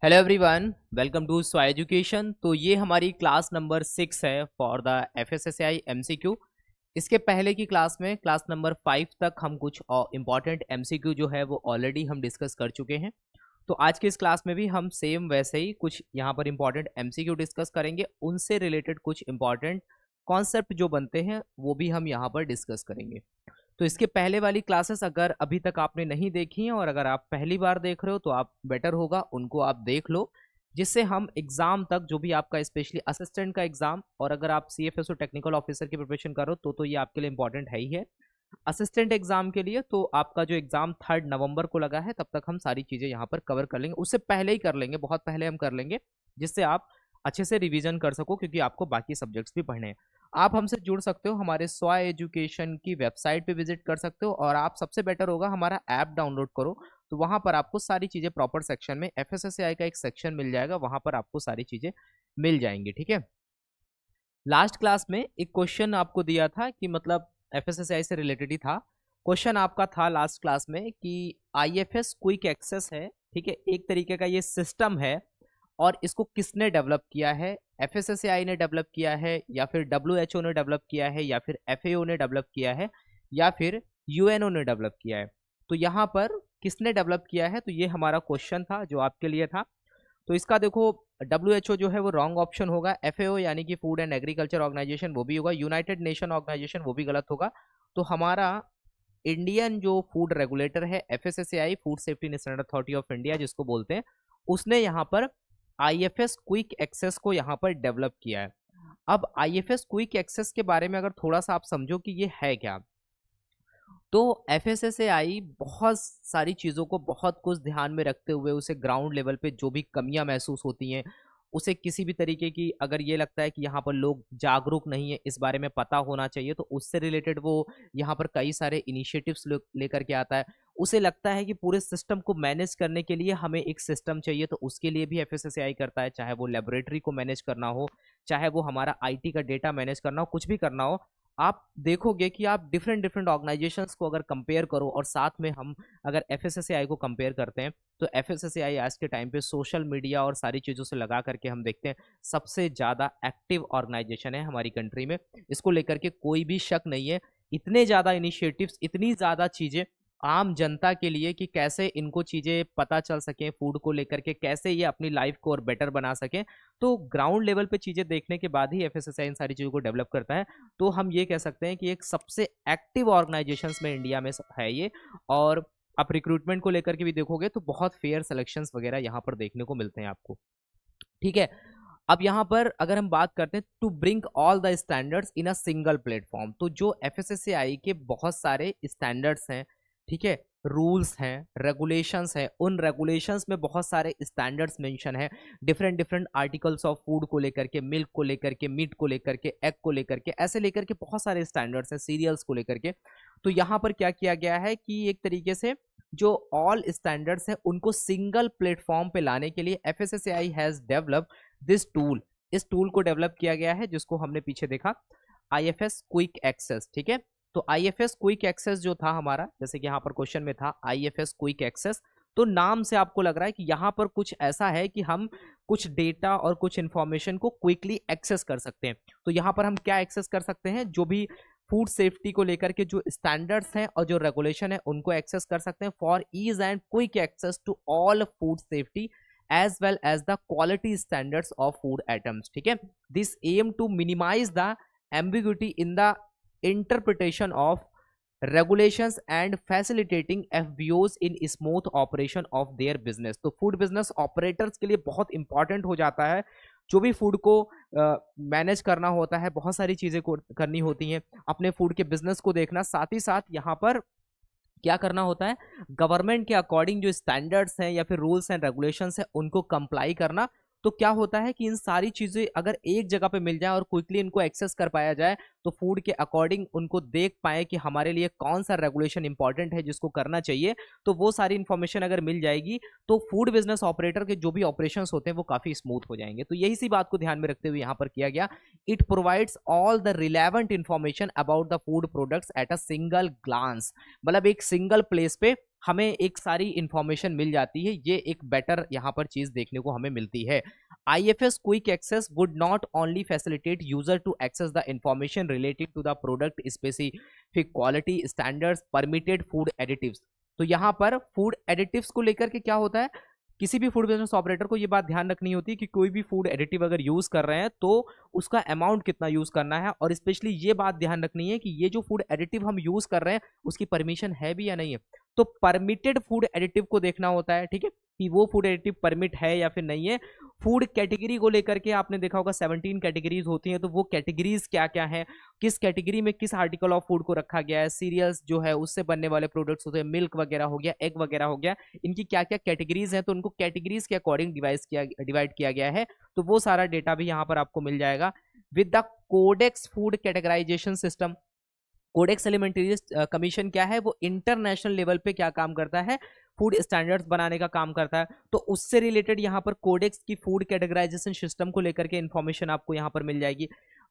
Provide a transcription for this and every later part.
Hello everyone, welcome to स्वा education. तो ये हमारी क्लास नंबर 6 है फॉर द एफएसएसएआई एमसीक्यू। इसके पहले की क्लास में क्लास नंबर 5 तक हम कुछ इंपॉर्टेंट एमसीक्यू जो है वो ऑलरेडी हम डिस्कस कर चुके हैं। तो आज की इस क्लास में भी हम सेम वैसे ही कुछ यहाँ पर इंपॉर्टेंट एमसीक्यू डिस्कस करेंगे, उनसे रिलेटेड कुछ इंपॉर्टेंट कॉन्सेप्ट जो बनते हैं वो भी हम यहाँ पर डिस्कस करेंगे। तो इसके पहले वाली क्लासेस अगर अभी तक आपने नहीं देखी हैं और अगर आप पहली बार देख रहे हो तो आप बेटर होगा उनको आप देख लो, जिससे हम एग्जाम तक जो भी आपका स्पेशली असिस्टेंट का एग्जाम और अगर आप सीएफएसओ टेक्निकल ऑफिसर की प्रिपरेशन करो तो ये आपके लिए इंपॉर्टेंट है ही है। असिस्टेंट एग्जाम के लिए तो आपका जो एग्जाम 3 नवंबर को लगा है तब तक हम सारी चीजें यहाँ पर कवर कर लेंगे, उससे पहले ही कर लेंगे, बहुत पहले हम कर लेंगे, जिससे आप अच्छे से रिवीजन कर सको, क्योंकि आपको बाकी सब्जेक्ट्स भी पढ़ने हैं। आप हमसे जुड़ सकते हो, हमारे स्वा एजुकेशन की वेबसाइट पे विजिट कर सकते हो, और आप सबसे बेटर होगा हमारा ऐप डाउनलोड करो। तो वहां पर आपको सारी चीजें प्रॉपर सेक्शन में एफएसएसएआई का एक सेक्शन मिल जाएगा, वहां पर आपको सारी चीजें मिल जाएंगी। ठीक है, लास्ट क्लास में एक क्वेश्चन आपको दिया था कि मतलब एफएसएसएआई से रिलेटेड ही था। क्वेश्चन आपका था लास्ट क्लास में कि आईएफएस क्विक एक्सेस है, ठीक है, एक तरीके का ये सिस्टम है, और इसको किसने डेवलप किया है? एफएसएसएआई ने डेवलप किया है, या फिर डब्ल्यूएचओ ने डेवलप किया है, या फिर एफएओ ने डेवलप किया है, या फिर यूएनओ ने डेवलप किया है? तो यहाँ पर किसने डेवलप किया है, तो ये हमारा क्वेश्चन था जो आपके लिए था। तो इसका देखो, डब्ल्यूएचओ जो है वो रॉन्ग ऑप्शन होगा, एफएओ यानी कि फूड एंड एग्रीकल्चर ऑर्गेनाइजेशन वो भी होगा, यूनाइटेड नेशन ऑर्गेनाइजेशन वो भी गलत होगा। तो हमारा इंडियन जो फूड रेगुलेटर है FSSAI, food safety standard Authority of India जिसको बोलते हैं, उसने यहाँ पर आईएफएस क्विक एक्सेस को यहाँ पर डेवलप किया है। अब आईएफएस क्विक एक्सेस के बारे में अगर थोड़ा सा आप समझो कि ये है क्या, तो एफएसएसएआई बहुत सारी चीज़ों को बहुत कुछ ध्यान में रखते हुए उसे ग्राउंड लेवल पे जो भी कमियां महसूस होती हैं, उसे किसी भी तरीके की अगर ये लगता है कि यहाँ पर लोग जागरूक नहीं है, इस बारे में पता होना चाहिए, तो उससे रिलेटेड वो यहाँ पर कई सारे इनिशिएटिव्स लेकर के आता है। उसे लगता है कि पूरे सिस्टम को मैनेज करने के लिए हमें एक सिस्टम चाहिए, तो उसके लिए भी एफएसएसएआई करता है, चाहे वो लेबोरेटरी को मैनेज करना हो, चाहे वो हमारा आईटी का डेटा मैनेज करना हो, कुछ भी करना हो। आप देखोगे कि आप डिफरेंट डिफरेंट ऑर्गेनाइजेशंस को अगर कंपेयर करो और साथ में हम अगर एफएसएसएआई को कंपेयर करते हैं, तो एफएसएसएआई आज के टाइम पे सोशल मीडिया और सारी चीज़ों से लगा करके हम देखते हैं सबसे ज़्यादा एक्टिव ऑर्गेनाइजेशन है हमारी कंट्री में। इसको लेकर के कोई भी शक नहीं है। इतने ज़्यादा इनिशिएटिव्स, इतनी ज़्यादा चीज़ें आम जनता के लिए कि कैसे इनको चीज़ें पता चल सकें, फूड को लेकर के कैसे ये अपनी लाइफ को और बेटर बना सकें, तो ग्राउंड लेवल पे चीज़ें देखने के बाद ही एफएसएसआई इन सारी चीज़ों को डेवलप करता है। तो हम ये कह सकते हैं कि एक सबसे एक्टिव ऑर्गेनाइजेशंस में इंडिया में है ये। और आप रिक्रूटमेंट को लेकर के भी देखोगे तो बहुत फेयर सिलेक्शंस वगैरह यहाँ पर देखने को मिलते हैं आपको। ठीक है, अब यहाँ पर अगर हम बात करते हैं to bring all the standards in a single platform, तो जो एफएसएसएआई के बहुत सारे स्टैंडर्ड्स हैं, ठीक है, रूल्स हैं, रेगुलेशंस हैं, उन रेगुलेशंस में बहुत सारे स्टैंडर्ड्स मेंशन है, different different articles of food को लेकर के, मिल्क को लेकर के, मीट को लेकर के, एग को लेकर के, ऐसे लेकर के बहुत सारे स्टैंडर्ड्स हैं, सीरियल्स को लेकर के। तो यहाँ पर क्या किया गया है कि एक तरीके से जो ऑल स्टैंडर्ड्स हैं उनको सिंगल प्लेटफॉर्म पे लाने के लिए FSSAI has develop this tool. इस टूल को डेवलप किया गया है जिसको हमने पीछे देखा, आईएफएस क्विक एक्सेस। ठीक है, तो आईएफएस क्विक एक्सेस जो था हमारा, जैसे कि यहाँ पर क्वेश्चन में था आईएफएस क्विक एक्सेस, तो नाम से आपको लग रहा है कि यहाँ पर कुछ ऐसा है कि हम कुछ डेटा और कुछ इंफॉर्मेशन को क्विकली एक्सेस कर सकते हैं। तो यहाँ पर हम क्या एक्सेस कर सकते हैं, जो भी फूड सेफ्टी को लेकर के जो स्टैंडर्ड्स हैं और जो रेगुलेशन है उनको एक्सेस कर सकते हैं for ease and quick access to all food safety as well as the quality standards of food items. ठीक है, this aim to minimize the ambiguity in the interpretation of regulations and facilitating FBOs in smooth operation of their business। तो food business operators के लिए बहुत important हो जाता है, जो भी फूड को मैनेज करना होता है, बहुत सारी चीज़ें करनी होती हैं, अपने फूड के बिजनेस को देखना, साथ ही साथ यहाँ पर क्या करना होता है, गवर्नमेंट के अकॉर्डिंग जो स्टैंडर्ड्स हैं या फिर रूल्स एंड रेगुलेशंस हैं उनको कंप्लाई करना। तो क्या होता है कि इन सारी चीजें अगर एक जगह पे मिल जाए और क्विकली इनको एक्सेस कर पाया जाए, तो फूड के अकॉर्डिंग उनको देख पाए कि हमारे लिए कौन सा रेगुलेशन इंपॉर्टेंट है जिसको करना चाहिए, तो वो सारी इंफॉर्मेशन अगर मिल जाएगी तो फूड बिजनेस ऑपरेटर के जो भी ऑपरेशंस होते हैं वो काफी स्मूथ हो जाएंगे। तो यही सी बात को ध्यान में रखते हुए यहाँ पर किया गया, it provides all the relevant information about the food products at a single glance, मतलब एक सिंगल प्लेस पे हमें एक सारी इंफॉर्मेशन मिल जाती है। ये एक बेटर यहाँ पर चीज देखने को हमें मिलती है। IFS quick access would not only facilitate user to access the information related to the product specific quality standards permitted food additives. तो यहाँ पर फूड एडिटिव्स को लेकर के क्या होता है, किसी भी फूड बिजनेस ऑपरेटर को ये बात ध्यान रखनी होती है कि कोई भी फूड एडिटिव अगर यूज कर रहे हैं तो उसका अमाउंट कितना यूज करना है, और स्पेशली ये बात ध्यान रखनी है कि ये जो फूड एडिटिव हम यूज कर रहे हैं उसकी परमिशन है भी या नहीं है। तो परमिटेड फूड एडिटिव को देखना होता है, ठीक है, कि वो फूड एडिटिव परमिट है या फिर नहीं है। फूड कैटेगरी को लेकर के आपने देखा होगा 17 कैटेगरीज होती हैं, तो वो कैटेगरीज क्या क्या है, किस कैटेगरी में किस आर्टिकल ऑफ फूड को रखा गया है, सीरियल्स जो है उससे बनने वाले प्रोडक्ट्स होते हैं, मिल्क वगैरह हो गया, एग वगैरह हो गया, इनकी क्या क्या कैटेगरीज हैं, तो उनको कैटेगरीज के अकॉर्डिंग डिवाइड किया गया है। तो वो सारा डेटा भी यहाँ पर आपको मिल जाएगा। With the Codex food categorisation system, Codex Alimentarius commission क्या है, वो इंटरनेशनल लेवल पे क्या काम करता है, फूड स्टैंडर्ड्स बनाने का काम करता है। तो उससे रिलेटेड यहाँ पर कोडेक्स की फूड कैटेगराइजेशन सिस्टम को लेकर के इन्फॉर्मेशन आपको यहाँ पर मिल जाएगी।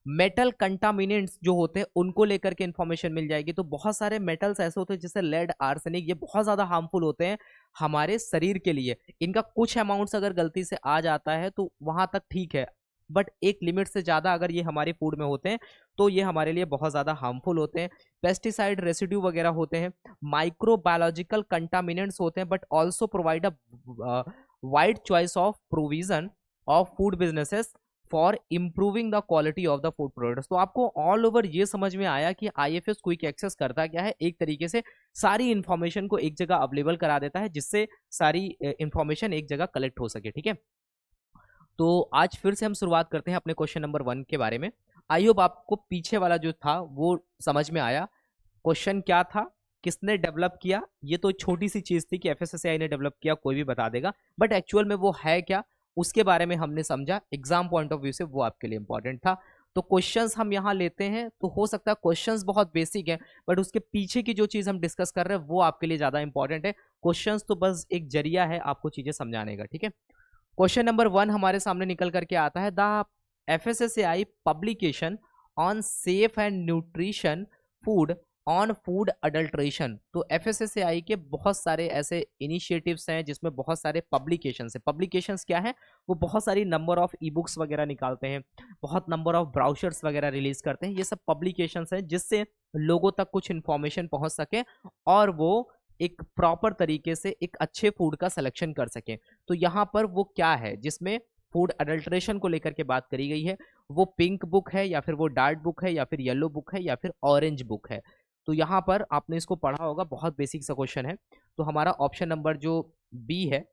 मेटल कंटामिनेंट्स जो होते हैं उनको लेकर के इन्फॉर्मेशन मिल जाएगी। तो बहुत सारे मेटल्स ऐसे होते हैं जैसे लेड, आर्सेनिक, ये बहुत ज्यादा हार्मफुल होते हैं हमारे शरीर के लिए। इनका कुछ अमाउंट्स अगर गलती से आ जाता है तो वहां तक ठीक है, बट एक लिमिट से ज्यादा अगर ये हमारे फूड में होते हैं तो ये हमारे लिए बहुत ज्यादा हार्मफुल होते हैं। पेस्टिसाइड रेसिड्यू वगैरह होते हैं, माइक्रोबायोलॉजिकल कंटामिनेंट्स होते हैं, but also provide a wide choice of provision of food businesses for improving the quality of the food products. तो आपको ऑल ओवर ये समझ में आया कि IFS क्विक एक्सेस करता क्या है, एक तरीके से सारी इंफॉर्मेशन को एक जगह अवेलेबल करा देता है जिससे सारी इंफॉर्मेशन एक जगह कलेक्ट हो सके, ठीक है। तो आज फिर से हम शुरुआत करते हैं अपने क्वेश्चन नंबर 1 के बारे में। आई होप आपको पीछे वाला जो था वो समझ में आया। क्वेश्चन क्या था, किसने डेवलप किया, ये तो छोटी सी चीज थी कि FSSAI ने डेवलप किया, कोई भी बता देगा, बट एक्चुअल में वो है क्या उसके बारे में हमने समझा। एग्जाम पॉइंट ऑफ व्यू से वो आपके लिए इंपॉर्टेंट था। तो क्वेश्चंस हम यहाँ लेते हैं, तो हो सकता है क्वेश्चंस बहुत बेसिक है, बट उसके पीछे की जो चीज हम डिस्कस कर रहे हैं वो आपके लिए ज्यादा इंपॉर्टेंट है। क्वेश्चंस तो बस एक जरिया है आपको चीजें समझाने का, ठीक है। क्वेश्चन नंबर 1 हमारे सामने निकल करके आता है, the FSSAI publication on safe and nutrition food on food adulteration. तो FSSAI के बहुत सारे ऐसे इनिशिएटिव्स हैं जिसमें बहुत सारे पब्लिकेशंस हैं। पब्लिकेशंस क्या है, वो बहुत सारी नंबर ऑफ ई बुक्स वगैरह निकालते हैं, बहुत नंबर ऑफ ब्राउचर्स वगैरह रिलीज करते हैं। ये सब पब्लिकेशंस हैं जिससे लोगों तक कुछ इंफॉर्मेशन पहुंच सके और वो एक प्रॉपर तरीके से एक अच्छे फूड का सिलेक्शन कर सकें। तो यहाँ पर वो क्या है जिसमें फूड अडल्ट्रेशन को लेकर के बात करी गई है, वो पिंक बुक है या फिर वो डार्क बुक है या फिर येलो बुक है या फिर ऑरेंज बुक है। तो यहाँ पर आपने इसको पढ़ा होगा, बहुत बेसिक सा क्वेश्चन है। तो हमारा ऑप्शन नंबर जो बी है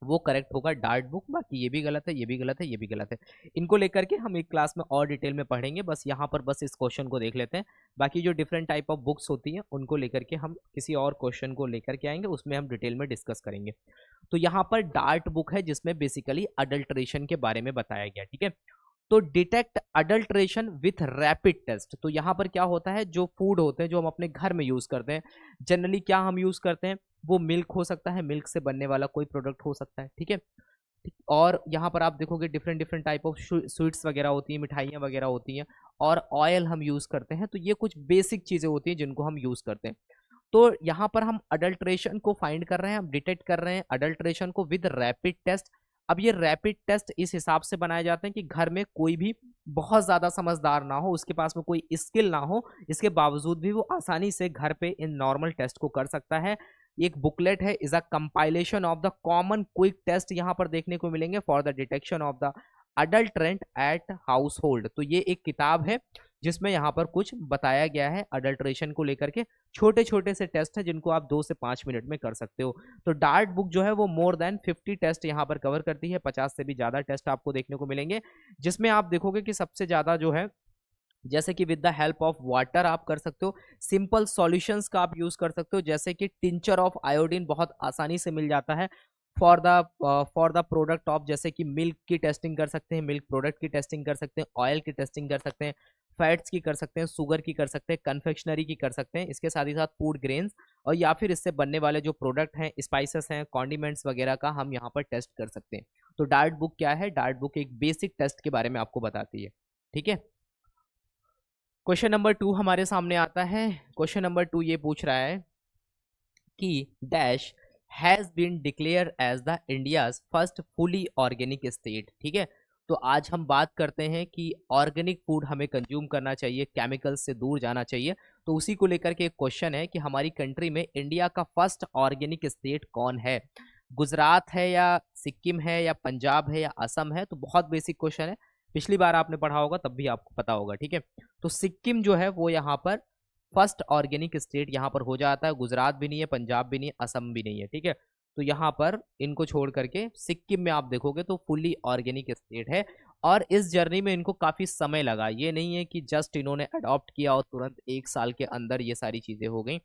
वो करेक्ट होगा, डार्ट बुक। बाकी ये भी गलत है, ये भी गलत है, ये भी गलत है। इनको लेकर के हम एक क्लास में और डिटेल में पढ़ेंगे, बस यहाँ पर बस इस क्वेश्चन को देख लेते हैं। बाकी जो डिफरेंट टाइप ऑफ बुक्स होती हैं उनको लेकर के हम किसी और क्वेश्चन को लेकर के आएंगे, उसमें हम डिटेल में डिस्कस करेंगे। तो यहाँ पर डार्ट बुक है जिसमें बेसिकली अडल्ट्रेशन के बारे में बताया गया, ठीक है। तो detect adulteration with rapid test. तो यहाँ पर क्या होता है, जो फूड होते हैं जो हम अपने घर में यूज करते हैं, जनरली क्या हम यूज करते हैं, वो मिल्क हो सकता है, मिल्क से बनने वाला कोई प्रोडक्ट हो सकता है, ठीक है। और यहाँ पर आप देखोगे different different type of sweets वगैरह होती हैं, मिठाइयाँ वगैरह होती हैं, और ऑयल हम यूज करते हैं। तो ये कुछ बेसिक चीजें होती हैं जिनको हम यूज करते हैं। तो यहाँ पर हम अडल्ट्रेशन को फाइंड कर रहे हैं, हम डिटेक्ट कर रहे हैं अडल्ट्रेशन को विद रैपिड टेस्ट। अब ये रैपिड टेस्ट इस हिसाब से बनाए जाते हैं कि घर में कोई भी बहुत ज्यादा समझदार ना हो, उसके पास में कोई स्किल ना हो, इसके बावजूद भी वो आसानी से घर पे इन नॉर्मल टेस्ट को कर सकता है। एक बुकलेट है, is a compilation of the common quick test यहाँ पर देखने को मिलेंगे for the detection of the adulterant at household. तो ये एक किताब है जिसमें यहाँ पर कुछ बताया गया है अडल्ट्रेशन को लेकर के। छोटे छोटे से टेस्ट है जिनको आप 2 से 5 मिनट में कर सकते हो। तो डार्ट बुक जो है वो मोर देन 50 टेस्ट यहाँ पर कवर करती है, 50 से भी ज्यादा टेस्ट आपको देखने को मिलेंगे, जिसमें आप देखोगे कि सबसे ज्यादा जो है, जैसे कि with the help of water आप कर सकते हो, सिंपल सॉल्यूशंस का आप यूज कर सकते हो, जैसे कि टिंचर ऑफ आयोडीन बहुत आसानी से मिल जाता है फॉर द प्रोडक्ट ऑफ, जैसे कि मिल्क की टेस्टिंग कर सकते हैं, मिल्क प्रोडक्ट की टेस्टिंग कर सकते हैं, ऑयल की टेस्टिंग कर सकते हैं, फैट्स की कर सकते हैं, शुगर की कर सकते हैं, कन्फेक्शनरी की कर सकते हैं, इसके साथ ही साथ फूड ग्रेन्स और या फिर इससे बनने वाले जो प्रोडक्ट हैं, स्पाइसेस हैं, कॉन्डिमेंट्स वगैरह का हम यहाँ पर टेस्ट कर सकते हैं। तो डार्ट बुक क्या है, डार्ट बुक एक बेसिक टेस्ट के बारे में आपको बताती है, ठीक है। क्वेश्चन नंबर 2 हमारे सामने आता है। क्वेश्चन नंबर 2 ये पूछ रहा है कि dash has been declare as the India's first fully organic state. ठीक है, तो आज हम बात करते हैं कि ऑर्गेनिक फूड हमें कंज्यूम करना चाहिए, केमिकल्स से दूर जाना चाहिए। तो उसी को लेकर के एक क्वेश्चन है कि हमारी कंट्री में इंडिया का फर्स्ट ऑर्गेनिक स्टेट कौन है, गुजरात है या सिक्किम है या पंजाब है या असम है। तो बहुत बेसिक क्वेश्चन है, पिछली बार आपने पढ़ा होगा तब भी आपको पता होगा। ठीक है, तो सिक्किम जो है वो यहाँ पर फर्स्ट ऑर्गेनिक स्टेट यहाँ पर हो जाता है। गुजरात भी नहीं है, पंजाब भी नहीं है, असम भी नहीं है। ठीक है, तो यहाँ पर इनको छोड़ करके सिक्किम में आप देखोगे तो फुल्ली ऑर्गेनिक स्टेट है। और इस जर्नी में इनको काफ़ी समय लगा, ये नहीं है कि जस्ट इन्होंने अडॉप्ट किया और तुरंत 1 साल के अंदर ये सारी चीज़ें हो गई।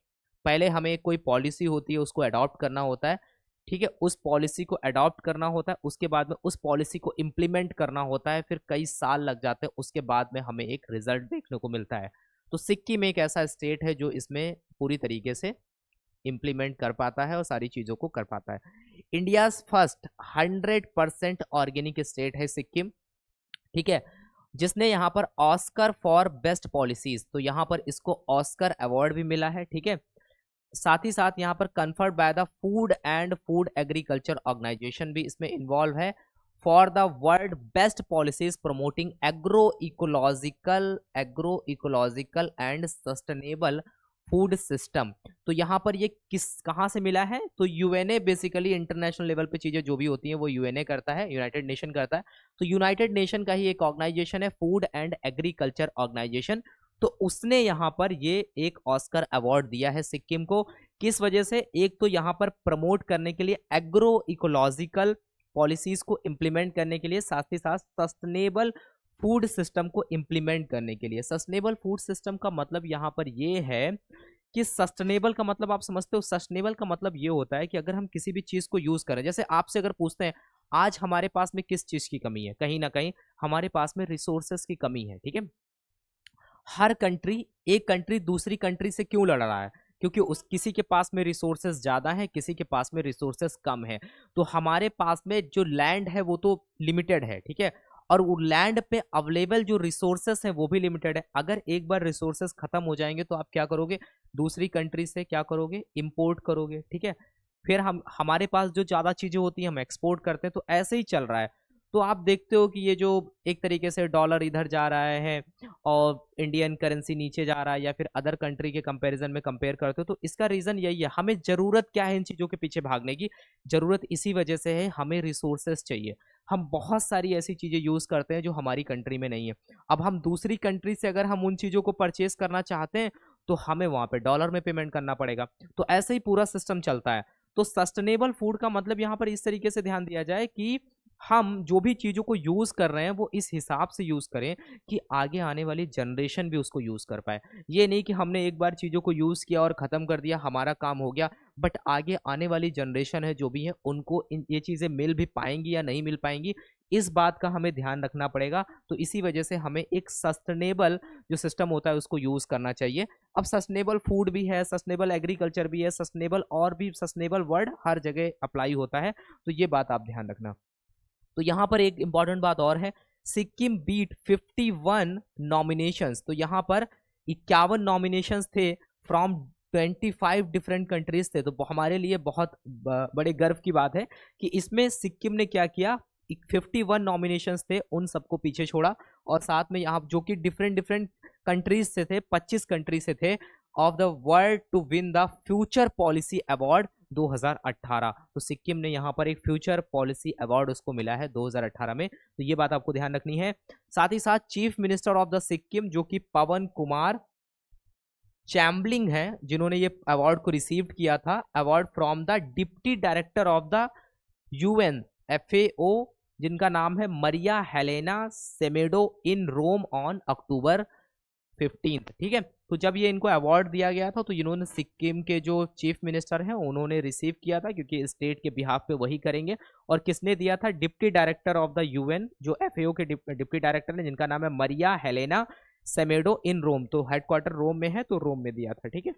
पहले हमें कोई पॉलिसी होती है उसको अडॉप्ट करना होता है। ठीक है, उस पॉलिसी को अडॉप्ट करना होता है, उसके बाद में उस पॉलिसी को इम्प्लीमेंट करना होता है, फिर कई साल लग जाते हैं, उसके बाद में हमें एक रिजल्ट देखने को मिलता है। तो सिक्किम एक ऐसा स्टेट है जो इसमें पूरी तरीके से इम्प्लीमेंट कर पाता है और सारी चीज़ों को कर पाता है। इंडियाज फर्स्ट 100% ऑर्गेनिक स्टेट है सिक्किम। ठीक है, जिसने यहाँ पर ऑस्कर फॉर बेस्ट पॉलिसीज, तो यहाँ पर इसको ऑस्कर अवार्ड भी मिला है। ठीक है, साथ ही साथ यहाँ पर conferred by the food and food agriculture organization भी इसमें इन्वॉल्व है for the world best policies promoting agro ecological and sustainable food system. तो यहाँ पर ये कहाँ से मिला है, तो यूएनए बेसिकली इंटरनेशनल लेवल पे चीजें जो भी होती हैं वो यूएनए करता है, यूनाइटेड नेशन करता है। तो यूनाइटेड नेशन का ही एक ऑर्गेनाइजेशन है फूड एंड एग्रीकल्चर ऑर्गेनाइजेशन। तो उसने यहाँ पर ये एक ऑस्कर अवार्ड दिया है सिक्किम को। किस वजह से, एक तो यहाँ पर प्रमोट करने के लिए एग्रो इकोलॉजिकल पॉलिसीज को इम्प्लीमेंट करने के लिए, साथ ही साथ सस्टेनेबल फूड सिस्टम को इम्प्लीमेंट करने के लिए। सस्टेनेबल फूड सिस्टम का मतलब यहाँ पर ये है कि सस्टेनेबल का मतलब आप समझते हो, सस्टेनेबल का मतलब ये होता है कि अगर हम किसी भी चीज को यूज करें, जैसे आपसे अगर पूछते हैं आज हमारे पास में किस चीज की कमी है, कहीं ना कहीं हमारे पास में रिसोर्सेस की कमी है। ठीक है, हर कंट्री, एक कंट्री दूसरी कंट्री से क्यों लड़ रहा है, क्योंकि उस किसी के पास में रिसोर्सेस ज़्यादा है, किसी के पास में रिसोर्सेस कम है। तो हमारे पास में जो लैंड है वो तो लिमिटेड है। ठीक है, और वो लैंड पे अवेलेबल जो रिसोर्सेस है वो भी लिमिटेड है। अगर एक बार रिसोर्सेस खत्म हो जाएंगे तो आप क्या करोगे, दूसरी कंट्री से क्या करोगे, इंपोर्ट करोगे। ठीक है, फिर हमारे पास जो ज़्यादा चीज़ें होती हैं हम एक्सपोर्ट करते हैं। तो ऐसे ही चल रहा है। तो आप देखते हो कि ये जो एक तरीके से डॉलर इधर जा रहा है और इंडियन करेंसी नीचे जा रहा है, या फिर अदर कंट्री के कंपैरिजन में कंपेयर करते हो, तो इसका रीज़न यही है। हमें ज़रूरत क्या है इन चीज़ों के पीछे भागने की, ज़रूरत इसी वजह से है, हमें रिसोर्सेस चाहिए। हम बहुत सारी ऐसी चीज़ें यूज़ करते हैं जो हमारी कंट्री में नहीं है। अब हम दूसरी कंट्री से अगर हम उन चीज़ों को परचेज करना चाहते हैं तो हमें वहाँ पे डॉलर में पेमेंट करना पड़ेगा। तो ऐसे ही पूरा सिस्टम चलता है। तो सस्टेनेबल फूड का मतलब यहाँ पर इस तरीके से ध्यान दिया जाए कि हम जो भी चीज़ों को यूज़ कर रहे हैं वो इस हिसाब से यूज़ करें कि आगे आने वाली जनरेशन भी उसको यूज़ कर पाए। ये नहीं कि हमने एक बार चीज़ों को यूज़ किया और ख़त्म कर दिया, हमारा काम हो गया, बट आगे आने वाली जनरेशन है जो भी है उनको ये चीज़ें मिल भी पाएंगी या नहीं मिल पाएंगी, इस बात का हमें ध्यान रखना पड़ेगा। तो इसी वजह से हमें एक सस्टेनेबल जो सिस्टम होता है उसको यूज़ करना चाहिए। अब सस्टेनेबल फूड भी है, सस्टेनेबल एग्रीकल्चर भी है, सस्टेनेबल और भी सस्टेनेबल वर्ड हर जगह अप्लाई होता है। तो ये बात आप ध्यान रखना। तो यहाँ पर एक इंपॉर्टेंट बात और है, सिक्किम बीट 51 नॉमिनेशंस। तो यहाँ पर 51 नॉमिनेशंस थे फ्रॉम 25 डिफरेंट कंट्रीज थे। तो हमारे लिए बहुत बड़े गर्व की बात है कि इसमें सिक्किम ने क्या किया, 51 नॉमिनेशंस थे उन सबको पीछे छोड़ा, और साथ में यहाँ जो कि डिफरेंट डिफरेंट कंट्रीज से थे, 25 कंट्री से थे, of the world to win the future policy award 2018। तो सिक्किम ने यहाँ पर एक फ्यूचर पॉलिसी अवार्ड उसको मिला है 2018 में। तो ये बात आपको ध्यान रखनी है। साथ ही साथ chief minister of the Sikkim जो कि पवन कुमार चैम्बलिंग है, जिन्होंने ये अवार्ड को रिसीव किया था, award from the deputy director of the UN FAO, जिनका नाम है Maria Helena Semedo, in Rome on October 15। ठीक है, तो जब ये इनको अवार्ड दिया गया था तो इन्होंने सिक्किम के जो चीफ मिनिस्टर हैं उन्होंने रिसीव किया था, क्योंकि स्टेट के बिहाफ पे वही करेंगे। और किसने दिया था, deputy director of the UN जो FAO के डिप्टी डायरेक्टर हैं, जिनका नाम है मरिया हेलेना सेमेडो, इन रोम। तो हेडक्वार्टर रोम में है, तो रोम में दिया था। ठीक है,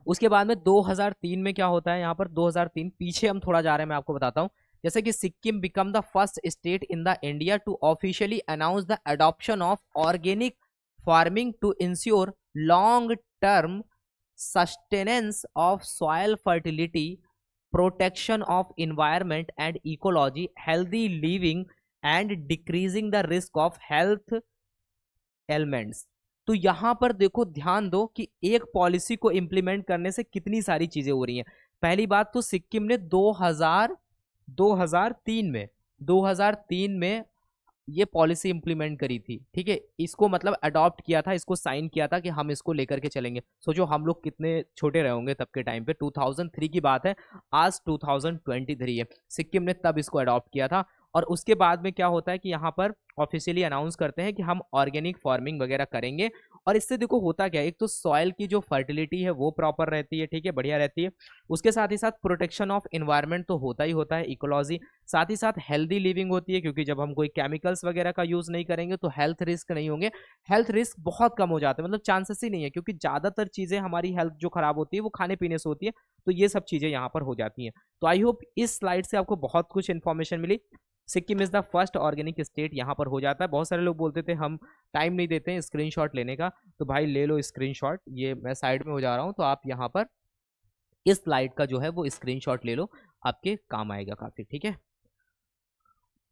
उसके बाद में 2003 में क्या होता है, यहाँ पर 2003 पीछे हम थोड़ा जा रहे हैं, मैं आपको बताता हूँ। जैसे कि Sikkim become the first state in the India to officially announce the adoption of organic farming to ensure long term sustenance of soil fertility, protection of environment and ecology, healthy living and decreasing the risk of health elements. तो यहां पर देखो, ध्यान दो कि एक policy को implement करने से कितनी सारी चीजें हो रही हैं। पहली बात तो सिक्किम ने 2003 में ये पॉलिसी इंप्लीमेंट करी थी, ठीक है। इसको मतलब अडॉप्ट किया था, इसको साइन किया था कि हम इसको लेकर के चलेंगे। सोचो हम लोग कितने छोटे रहे होंगे तब के टाइम पे, 2003 की बात है, आज 2023 है। सिक्किम ने तब इसको अडॉप्ट किया था। और उसके बाद में क्या होता है कि यहाँ पर ऑफिशियली अनाउंस करते हैं कि हम ऑर्गेनिक फार्मिंग वगैरह करेंगे। और इससे देखो होता क्या है, एक तो सॉइल की जो फर्टिलिटी है वो प्रॉपर रहती है, ठीक है, बढ़िया रहती है। उसके साथ ही साथ प्रोटेक्शन ऑफ इन्वायरमेंट तो होता ही होता है, इकोलॉजी, साथ ही साथ हेल्दी लिविंग होती है, क्योंकि जब हम कोई केमिकल्स वगैरह का यूज नहीं करेंगे तो हेल्थ रिस्क नहीं होंगे। हेल्थ रिस्क बहुत कम हो जाते हैं, मतलब चांसेस ही नहीं है, क्योंकि ज्यादातर चीजें हमारी हेल्थ जो खराब होती है वो खाने पीने से होती है। तो ये सब चीजें यहाँ पर हो जाती हैं। तो आई होप इस स्लाइड से आपको बहुत कुछ इन्फॉर्मेशन मिली। Sikkim is the first organic state, यहाँ पर हो जाता है। बहुत सारे लोग बोलते थे हम टाइम नहीं देते हैं स्क्रीनशॉट लेने का, तो भाई ले लो स्क्रीनशॉट, ये मैं साइड में हो जा रहा हूँ, तो आप यहाँ पर इस स्लाइड का जो है वो स्क्रीनशॉट ले लो, आपके काम आएगा काफी, ठीक है।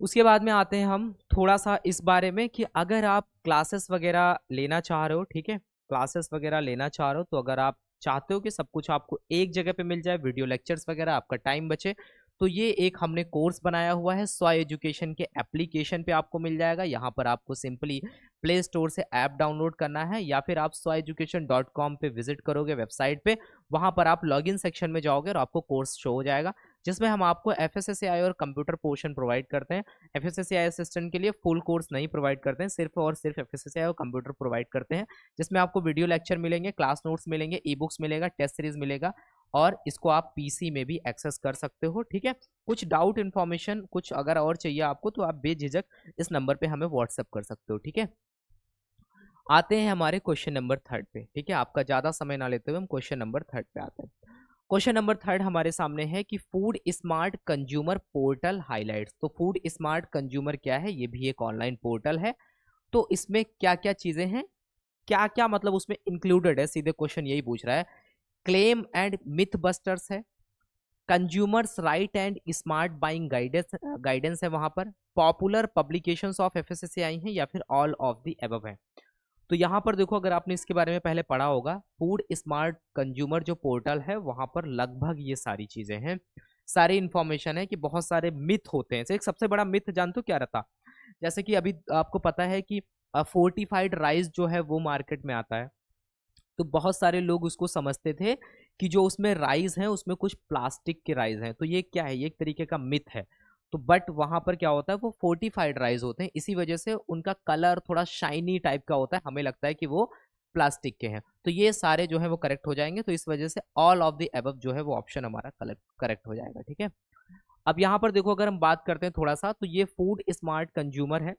उसके बाद में आते हैं हम थोड़ा सा इस बारे में कि अगर आप क्लासेस वगैरह लेना चाह रहे हो, ठीक है, क्लासेस वगैरह लेना चाह रहे हो, तो अगर आप चाहते हो कि सब कुछ आपको एक जगह पे मिल जाए, वीडियो लेक्चर्स वगैरह, आपका टाइम बचे, तो ये एक हमने कोर्स बनाया हुआ है स्वाय एजुकेशन के एप्लीकेशन पे आपको मिल जाएगा। यहाँ पर आपको सिंपली प्ले स्टोर से ऐप डाउनलोड करना है, या फिर आप swaeducation.com पे विजिट करोगे वेबसाइट पे, वहां पर आप लॉगिन सेक्शन में जाओगे और आपको कोर्स शो हो जाएगा, जिसमें हम आपको FSSAI और कंप्यूटर पोर्शन प्रोवाइड करते हैं। FSSAI असिस्टेंट के लिए फुल कोर्स नहीं प्रोवाइड करते हैं, सिर्फ और सिर्फ FSSAI और कंप्यूटर प्रोवाइड करते हैं, जिसमें आपको वीडियो लेक्चर मिलेंगे, क्लास नोट्स मिलेंगे, ई बुक्स मिलेगा, टेस्ट सीरीज मिलेगा, और इसको आप PC में भी एक्सेस कर सकते हो, ठीक है। कुछ डाउट इन्फॉर्मेशन कुछ अगर और चाहिए आपको तो आप बेझिझक इस नंबर पे हमें व्हाट्सएप कर सकते हो, ठीक है। आते हैं हमारे क्वेश्चन नंबर 3 पे, ठीक है, आपका ज्यादा समय ना लेते हुए हम क्वेश्चन नंबर 3 पे आते हैं। क्वेश्चन नंबर 3 हमारे सामने है कि food smart consumer portal highlights. तो फूड स्मार्ट कंज्यूमर क्या है, ये भी एक ऑनलाइन पोर्टल है। तो इसमें क्या क्या चीजें हैं, क्या क्या मतलब उसमें इंक्लूडेड है, सीधे क्वेश्चन यही पूछ रहा है। क्लेम एंड मिथ बस्टर्स है, consumers right and smart buying guidance है, वहां पर पॉपुलर पब्लिकेशंस ऑफ FSSAI हैं, या फिर ऑल ऑफ द एबव है। तो यहाँ पर देखो, अगर आपने इसके बारे में पहले पढ़ा होगा, फूड स्मार्ट कंज्यूमर जो पोर्टल है वहां पर लगभग ये सारी चीजें हैं, सारी इंफॉर्मेशन है। कि बहुत सारे मिथ होते हैं, एक सबसे बड़ा मिथ जानते हो क्या रहता, जैसे कि अभी आपको पता है कि फोर्टिफाइड राइस जो है वो मार्केट में आता है, तो बहुत सारे लोग उसको समझते थे कि जो उसमें राइस है उसमें कुछ प्लास्टिक के राइस हैं, तो ये क्या है, ये एक तरीके का मिथ है। तो बट वहां पर क्या होता है, वो फोर्टिफाइड राइस होते हैं, इसी वजह से उनका कलर थोड़ा शाइनी टाइप का होता है, हमें लगता है कि वो प्लास्टिक के हैं। तो ये सारे जो है वो करेक्ट हो जाएंगे, तो इस वजह से ऑल ऑफ द एबव जो है वो ऑप्शन हमारा करेक्ट हो जाएगा, ठीक है। अब यहाँ पर देखो, अगर हम बात करते हैं थोड़ा सा, तो ये फूड स्मार्ट कंज्यूमर है।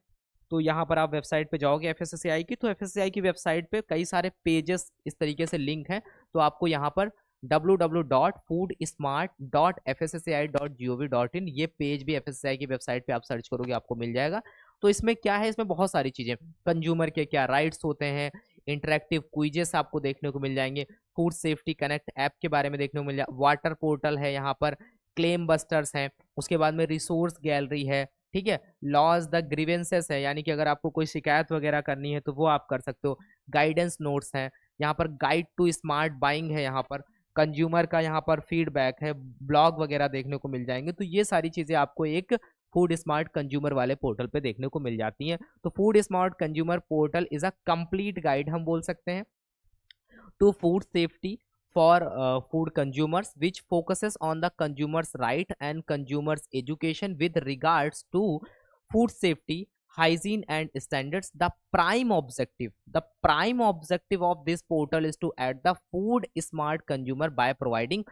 तो यहाँ पर आप वेबसाइट पे जाओगे FSSAI की, तो FSSAI की वेबसाइट पे कई सारे पेजेस इस तरीके से लिंक हैं। तो आपको यहाँ पर www.foodsmart.fssai.gov.in ये पेज भी FSSAI की वेबसाइट पे आप सर्च करोगे आपको मिल जाएगा। तो इसमें क्या है, इसमें बहुत सारी चीजें, कंज्यूमर के क्या राइट्स होते हैं, इंटरेक्टिव क्विजेस आपको देखने को मिल जाएंगे, फूड सेफ्टी कनेक्ट ऐप के बारे में देखने को मिल जाएगा, वाटर पोर्टल है, यहाँ पर क्लेम बस्टर्स हैं, उसके बाद में रिसोर्स गैलरी है, ठीक है, लॉज द ग्रीवेंसेस है, यानी कि अगर आपको कोई शिकायत वगैरह करनी है तो वो आप कर सकते हो, गाइडेंस नोट्स हैं, यहाँ पर गाइड टू स्मार्ट बाइंग है, यहाँ पर कंज्यूमर का यहाँ पर फीडबैक है, ब्लॉग वगैरह देखने को मिल जाएंगे। तो ये सारी चीजें आपको एक फूड स्मार्ट कंज्यूमर वाले पोर्टल पे देखने को मिल जाती हैं। तो food smart consumer portal is a complete guide हम बोल सकते हैं to food safety for food consumers, which focuses on the consumers right and consumers education with regards to food safety, hygiene and standards. The prime objective of this portal is to add the food smart consumer by providing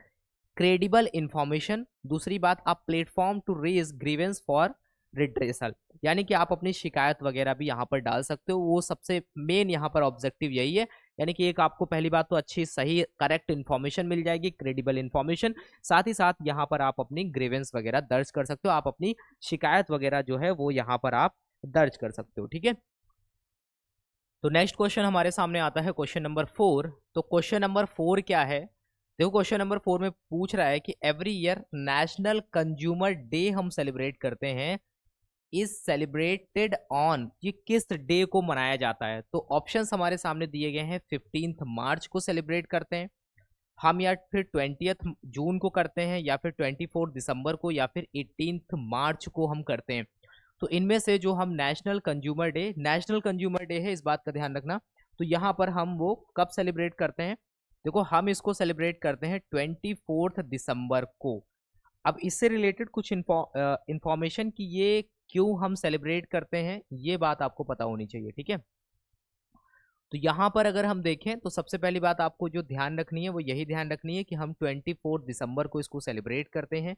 credible information. दूसरी बात, आप platform to raise grievance for redressal, यानी कि आप अपनी शिकायत वगैरह भी यहाँ पर डाल सकते हो, वो सबसे मेन यहाँ पर ऑब्जेक्टिव यही है। यानी कि एक आपको पहली बात तो अच्छी सही करेक्ट इन्फॉर्मेशन मिल जाएगी, क्रेडिबल इन्फॉर्मेशन, साथ ही साथ यहाँ पर आप अपनी ग्रीवेंस वगैरह दर्ज कर सकते हो, आप अपनी शिकायत वगैरह जो है वो यहाँ पर आप दर्ज कर सकते हो, ठीक है। तो नेक्स्ट क्वेश्चन हमारे सामने आता है क्वेश्चन नंबर 4। तो क्वेश्चन नंबर 4 क्या है? देखो क्वेश्चन नंबर 4 में पूछ रहा है कि every year national consumer day हम सेलिब्रेट करते हैं, इज सेलिब्रेटेड ऑन, ये किस डे को मनाया जाता है? तो ऑप्शंस हमारे सामने दिए गए हैं। 15 मार्च को सेलिब्रेट करते हैं हम, या फिर 20 जून को करते हैं, या फिर 24 दिसंबर को, या फिर 18 मार्च को हम करते हैं। तो इनमें से जो हम नेशनल कंज्यूमर डे है, इस बात का ध्यान रखना। तो यहाँ पर हम वो कब सेलिब्रेट करते हैं? देखो हम इसको सेलिब्रेट करते हैं 24 दिसंबर को। अब इससे रिलेटेड कुछ इंफॉर्मेशन कि ये क्यों हम सेलिब्रेट करते हैं, ये बात आपको पता होनी चाहिए, ठीक है। तो यहाँ पर अगर हम देखें तो सबसे पहली बात आपको जो ध्यान रखनी है वो यही ध्यान रखनी है कि हम 24 दिसंबर को इसको सेलिब्रेट करते हैं।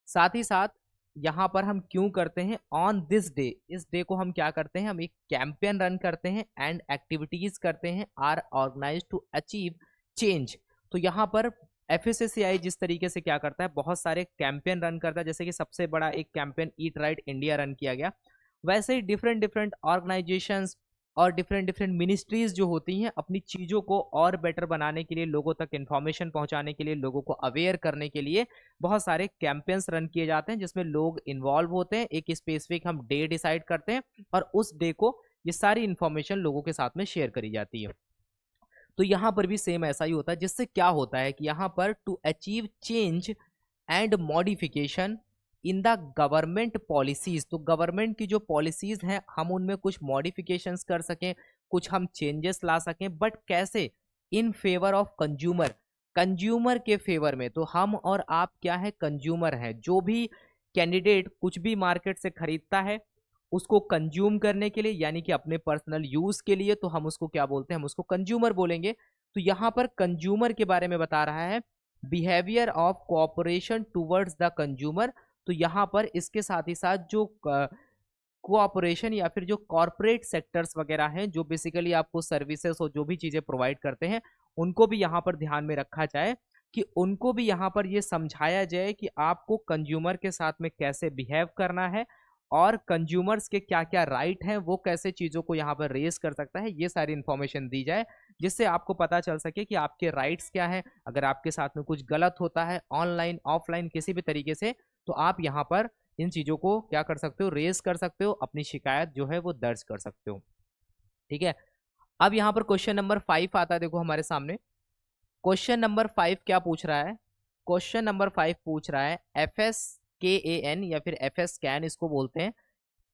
साथ ही साथ यहाँ पर हम क्यों करते हैं ऑन दिस डे, इस डे को हम क्या करते हैं, हम एक कैंपेन रन करते हैं एंड एक्टिविटीज करते हैं are organize to achieve change. तो यहाँ पर FSSAI जिस तरीके से क्या करता है, बहुत सारे कैंपेन रन करता है, जैसे कि सबसे बड़ा एक campaign eat right India run किया गया, वैसे ही डिफरेंट डिफरेंट ऑर्गेनाइजेशंस और डिफरेंट डिफरेंट मिनिस्ट्रीज जो होती हैं अपनी चीज़ों को और बेटर बनाने के लिए, लोगों तक इन्फॉर्मेशन पहुंचाने के लिए, लोगों को अवेयर करने के लिए बहुत सारे कैंपेन्स रन किए जाते हैं जिसमें लोग इन्वॉल्व होते हैं। एक स्पेसिफिक हम डे डिसाइड करते हैं और उस डे को ये सारी इन्फॉर्मेशन लोगों के साथ में शेयर करी जाती है। तो यहाँ पर भी सेम ऐसा ही होता है, जिससे क्या होता है कि यहाँ पर to achieve change and modification in the government policies, तो गवर्नमेंट की जो पॉलिसीज हैं हम उनमें कुछ मॉडिफिकेशंस कर सकें, कुछ हम चेंजेस ला सकें, बट कैसे? In favour of consumer, consumer के फेवर में। तो हम और आप क्या है, कंज्यूमर हैं। जो भी कैंडिडेट कुछ भी मार्केट से खरीदता है उसको कंज्यूम करने के लिए, यानी कि अपने पर्सनल यूज के लिए, तो हम उसको क्या बोलते हैं, हम उसको कंज्यूमर बोलेंगे। तो यहाँ पर कंज्यूमर के बारे में बता रहा है, behaviour of cooperation towards the consumer. तो यहाँ पर इसके साथ ही साथ जो कोऑपरेशन या फिर जो कॉरपोरेट सेक्टर्स वगैरह हैं जो बेसिकली आपको सर्विसेज और जो भी चीज़ें प्रोवाइड करते हैं, उनको भी यहाँ पर ध्यान में रखा जाए, कि उनको भी यहाँ पर ये समझाया जाए कि आपको कंज्यूमर के साथ में कैसे बिहेव करना है और कंज्यूमर्स के क्या क्या राइट हैं, वो कैसे चीज़ों को यहाँ पर रेज कर सकता है, ये सारी इन्फॉर्मेशन दी जाए, जिससे आपको पता चल सके कि आपके राइट्स क्या हैं। अगर आपके साथ में कुछ गलत होता है ऑनलाइन ऑफलाइन किसी भी तरीके से, तो आप यहाँ पर इन चीज़ों को क्या कर सकते हो, रेज कर सकते हो, अपनी शिकायत जो है वो दर्ज कर सकते हो, ठीक है। अब यहाँ पर क्वेश्चन नंबर 5 आता है, देखो हमारे सामने क्वेश्चन नंबर 5 क्या पूछ रहा है। क्वेश्चन नंबर 5 पूछ रहा है FSKAN या फिर FSCAN इसको बोलते हैं,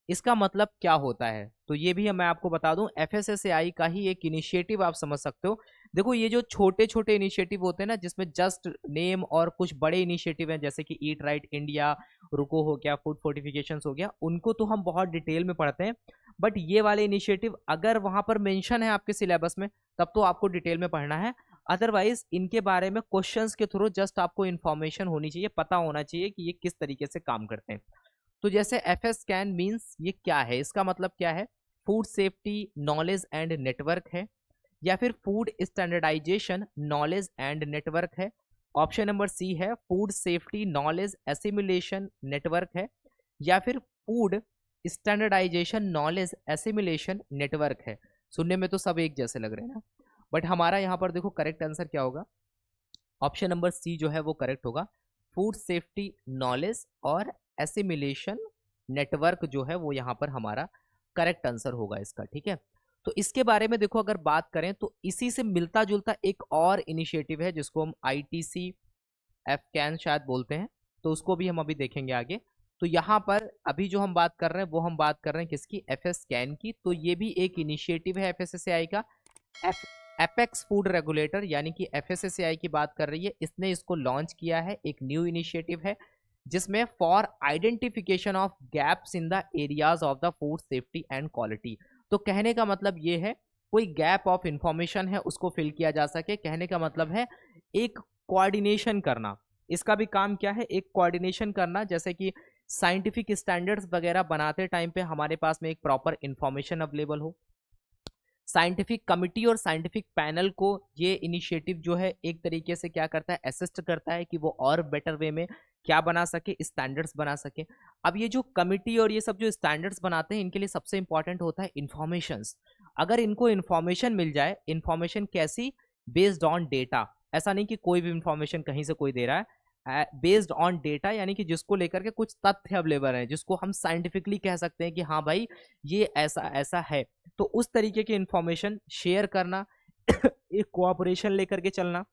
इसका मतलब क्या होता है? तो ये भी मैं आपको बता दूं, FSSAI का ही एक इनिशिएटिव आप समझ सकते हो। देखो ये जो छोटे छोटे इनिशिएटिव होते हैं ना, जिसमें जस्ट नेम, और कुछ बड़े इनिशिएटिव हैं जैसे कि ईट राइट इंडिया, रुको हो गया, फूड फोर्टिफिकेशंस हो गया, उनको तो हम बहुत डिटेल में पढ़ते हैं। बट ये वाले इनिशिएटिव अगर वहां पर मेंशन है आपके सिलेबस में, तब तो आपको डिटेल में पढ़ना है। अदरवाइज इनके बारे में क्वेश्चंस के थ्रू जस्ट आपको इन्फॉर्मेशन होनी चाहिए, पता होना चाहिए कि ये किस तरीके से काम करते हैं। तो जैसे FSCAN मीन्स ये क्या है, इसका मतलब क्या है, food safety knowledge and network है, या फिर food standardization knowledge and network है। ऑप्शन नंबर सी है food safety knowledge assimilation network है, या फिर food standardization knowledge assimilation network है। सुनने में तो सब एक जैसे लग रहे हैं ना, बट हमारा यहाँ पर देखो करेक्ट आंसर क्या होगा, ऑप्शन नंबर सी जो है वो करेक्ट होगा। फूड सेफ्टी नॉलेज और एसिमिलेशन नेटवर्क जो है वो यहाँ पर हमारा करेक्ट आंसर होगा इसका, ठीक है। तो इसके बारे में देखो अगर बात करें तो इसी से मिलता जुलता एक और इनिशिएटिव है जिसको हम ITC FCAN शायद बोलते हैं, तो उसको भी हम अभी देखेंगे आगे। तो यहाँ पर अभी जो हम बात कर रहे हैं वो हम बात कर रहे हैं किसकी, FSCAN की। तो ये भी एक इनिशिएटिव है FSSAI का, एपेक्स फूड रेगुलेटर यानी कि FSSAI की बात कर रही है, इसने इसको लॉन्च किया है, एक न्यू इनिशिएटिव है जिसमें for identification of gaps in the areas of the food Safety and quality. तो कहने का मतलब ये है कोई गैप ऑफ इंफॉर्मेशन है उसको फिल किया जा सके, कहने का मतलब है एक कोऑर्डिनेशन करना। इसका भी काम क्या है, एक कोऑर्डिनेशन करना, जैसे कि साइंटिफिक स्टैंडर्ड्स वगैरह बनाते टाइम पे हमारे पास में एक प्रॉपर इंफॉर्मेशन अवेलेबल हो। साइंटिफिक कमिटी और साइंटिफिक पैनल को ये इनिशिएटिव जो है एक तरीके से क्या करता है, असिस्ट करता है कि वो और बेटर वे में क्या बना सके, स्टैंडर्ड्स बना सके। अब ये जो कमिटी और ये सब जो स्टैंडर्ड्स बनाते हैं इनके लिए सबसे इंपॉर्टेंट होता है इंफॉर्मेशंस। अगर इनको इन्फॉर्मेशन मिल जाए, इन्फॉर्मेशन कैसी, बेस्ड ऑन डेटा, ऐसा नहीं कि कोई भी इन्फॉर्मेशन कहीं से कोई दे रहा है, बेस्ड ऑन डेटा, यानी कि जिसको लेकर के कुछ तथ्य अवेलेबल हैं, जिसको हम साइंटिफिकली कह सकते हैं कि हाँ भाई ये ऐसा ऐसा है, तो उस तरीके की इन्फॉर्मेशन शेयर करना एक कोऑपरेशन लेकर के चलना,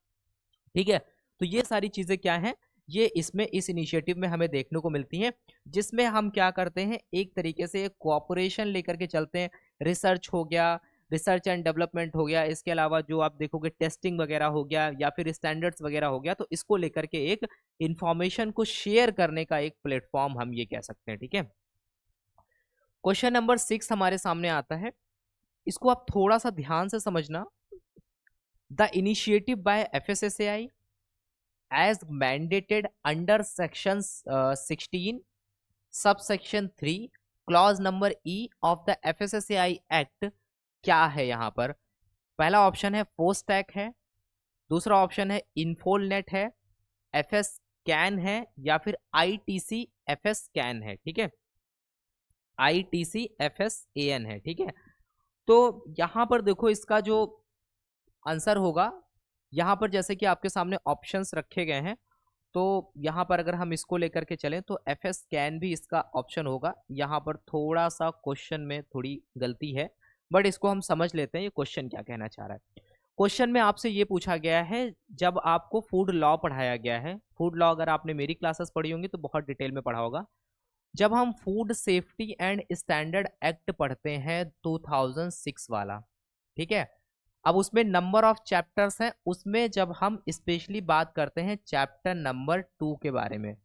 ठीक है। तो ये सारी चीजें क्या हैं, ये इसमें इस इनिशिएटिव में हमें देखने को मिलती हैं, जिसमें हम क्या करते हैं, एक तरीके से कोऑपरेशन लेकर के चलते हैं। रिसर्च हो गया, रिसर्च एंड डेवलपमेंट हो गया, इसके अलावा जो आप देखोगे टेस्टिंग वगैरह हो गया, या फिर स्टैंडर्ड्स वगैरह हो गया, तो इसको लेकर के एक इंफॉर्मेशन को शेयर करने का एक प्लेटफॉर्म हम ये कह सकते हैं, ठीक है। क्वेश्चन नंबर 6 हमारे सामने आता है, इसको आप थोड़ा सा ध्यान से समझना। The initiative by FSSAI as mandated under section 16 subsection 3 clause number E of the FSSAI Act क्या है यहाँ पर? पहला ऑप्शन है फोस्टैक है, दूसरा ऑप्शन है इन्फोलनेट है, FS कैन है, या फिर ITC FS कैन है, ठीक है, ITC FSAN है, ठीक है। तो यहाँ पर देखो इसका जो आंसर होगा, यहाँ पर जैसे कि आपके सामने ऑप्शंस रखे गए हैं, तो यहाँ पर अगर हम इसको लेकर के चलें तो FS कैन भी इसका ऑप्शन होगा। यहाँ पर थोड़ा सा क्वेश्चन में थोड़ी गलती है, बट इसको हम समझ लेते हैं ये क्वेश्चन क्या कहना चाह रहा है। क्वेश्चन में आपसे ये पूछा गया है, जब आपको फूड लॉ पढ़ाया गया है, फूड लॉ अगर आपने मेरी क्लासेस पढ़ी होंगी तो बहुत डिटेल में पढ़ा होगा, जब हम food Safety and standard act पढ़ते हैं 2006 वाला, ठीक है, अब उसमें नंबर ऑफ चैप्टर्स हैं, उसमें जब हम स्पेशली बात करते हैं चैप्टर नंबर 2 के बारे में,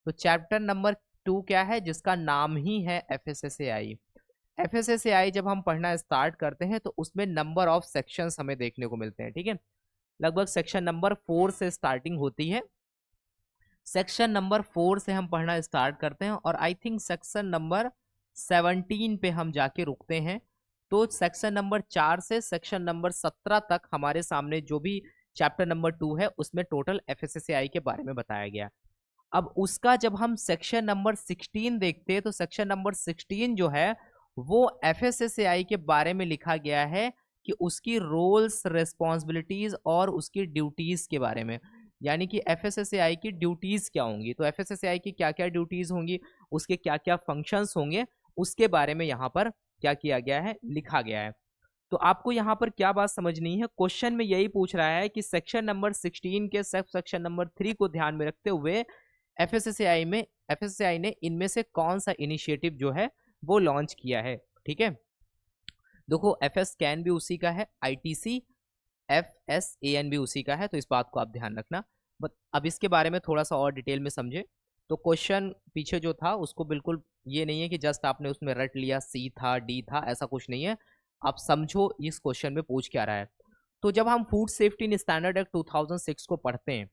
तो चैप्टर नंबर 2 क्या है, जिसका नाम ही है FSSAI। FSSAI जब हम पढ़ना स्टार्ट करते हैं तो उसमें नंबर ऑफ सेक्शंस हमें देखने को मिलते हैं, ठीक है, लगभग सेक्शन नंबर 4 से स्टार्टिंग होती है, सेक्शन नंबर 4 से हम पढ़ना स्टार्ट करते हैं, और आई थिंक सेक्शन नंबर 17 पे हम जाके रुकते हैं। तो सेक्शन नंबर 4 से सेक्शन नंबर 17 तक हमारे सामने जो भी चैप्टर नंबर 2 है उसमें टोटल FSSAI के बारे में बताया गया। अब उसका जब हम सेक्शन नंबर 16 देखते हैं तो सेक्शन नंबर 16 जो है वो FSSAI के बारे में लिखा गया है कि उसकी रोल्स, रिस्पॉन्सिबिलिटीज और उसकी ड्यूटीज के बारे में, यानी कि FSSAI की ड्यूटीज क्या होंगी, तो FSSAI की क्या क्या ड्यूटीज होंगी, उसके क्या क्या फंक्शंस होंगे, उसके बारे में यहाँ पर क्या किया गया है, लिखा गया है। तो आपको यहाँ पर क्या बात समझनी है, क्वेश्चन में यही पूछ रहा है कि सेक्शन नंबर 16 के सब सेक्शन नंबर 3 को ध्यान में रखते हुए FSSAI ने इनमें से कौन सा इनिशिएटिव जो है वो लॉन्च किया है, ठीक है। देखो FS कैन भी उसी का है, ITC FSAN भी उसी का है, तो इस बात को आप ध्यान रखना। बट अब इसके बारे में थोड़ा सा और डिटेल में समझे, तो क्वेश्चन पीछे जो था उसको बिल्कुल ये नहीं है कि जस्ट आपने उसमें रट लिया C था D था, ऐसा कुछ नहीं है, आप समझो इस क्वेश्चन में पूछ क्या रहा है। तो जब हम food safety in standard act 2006 को पढ़ते हैं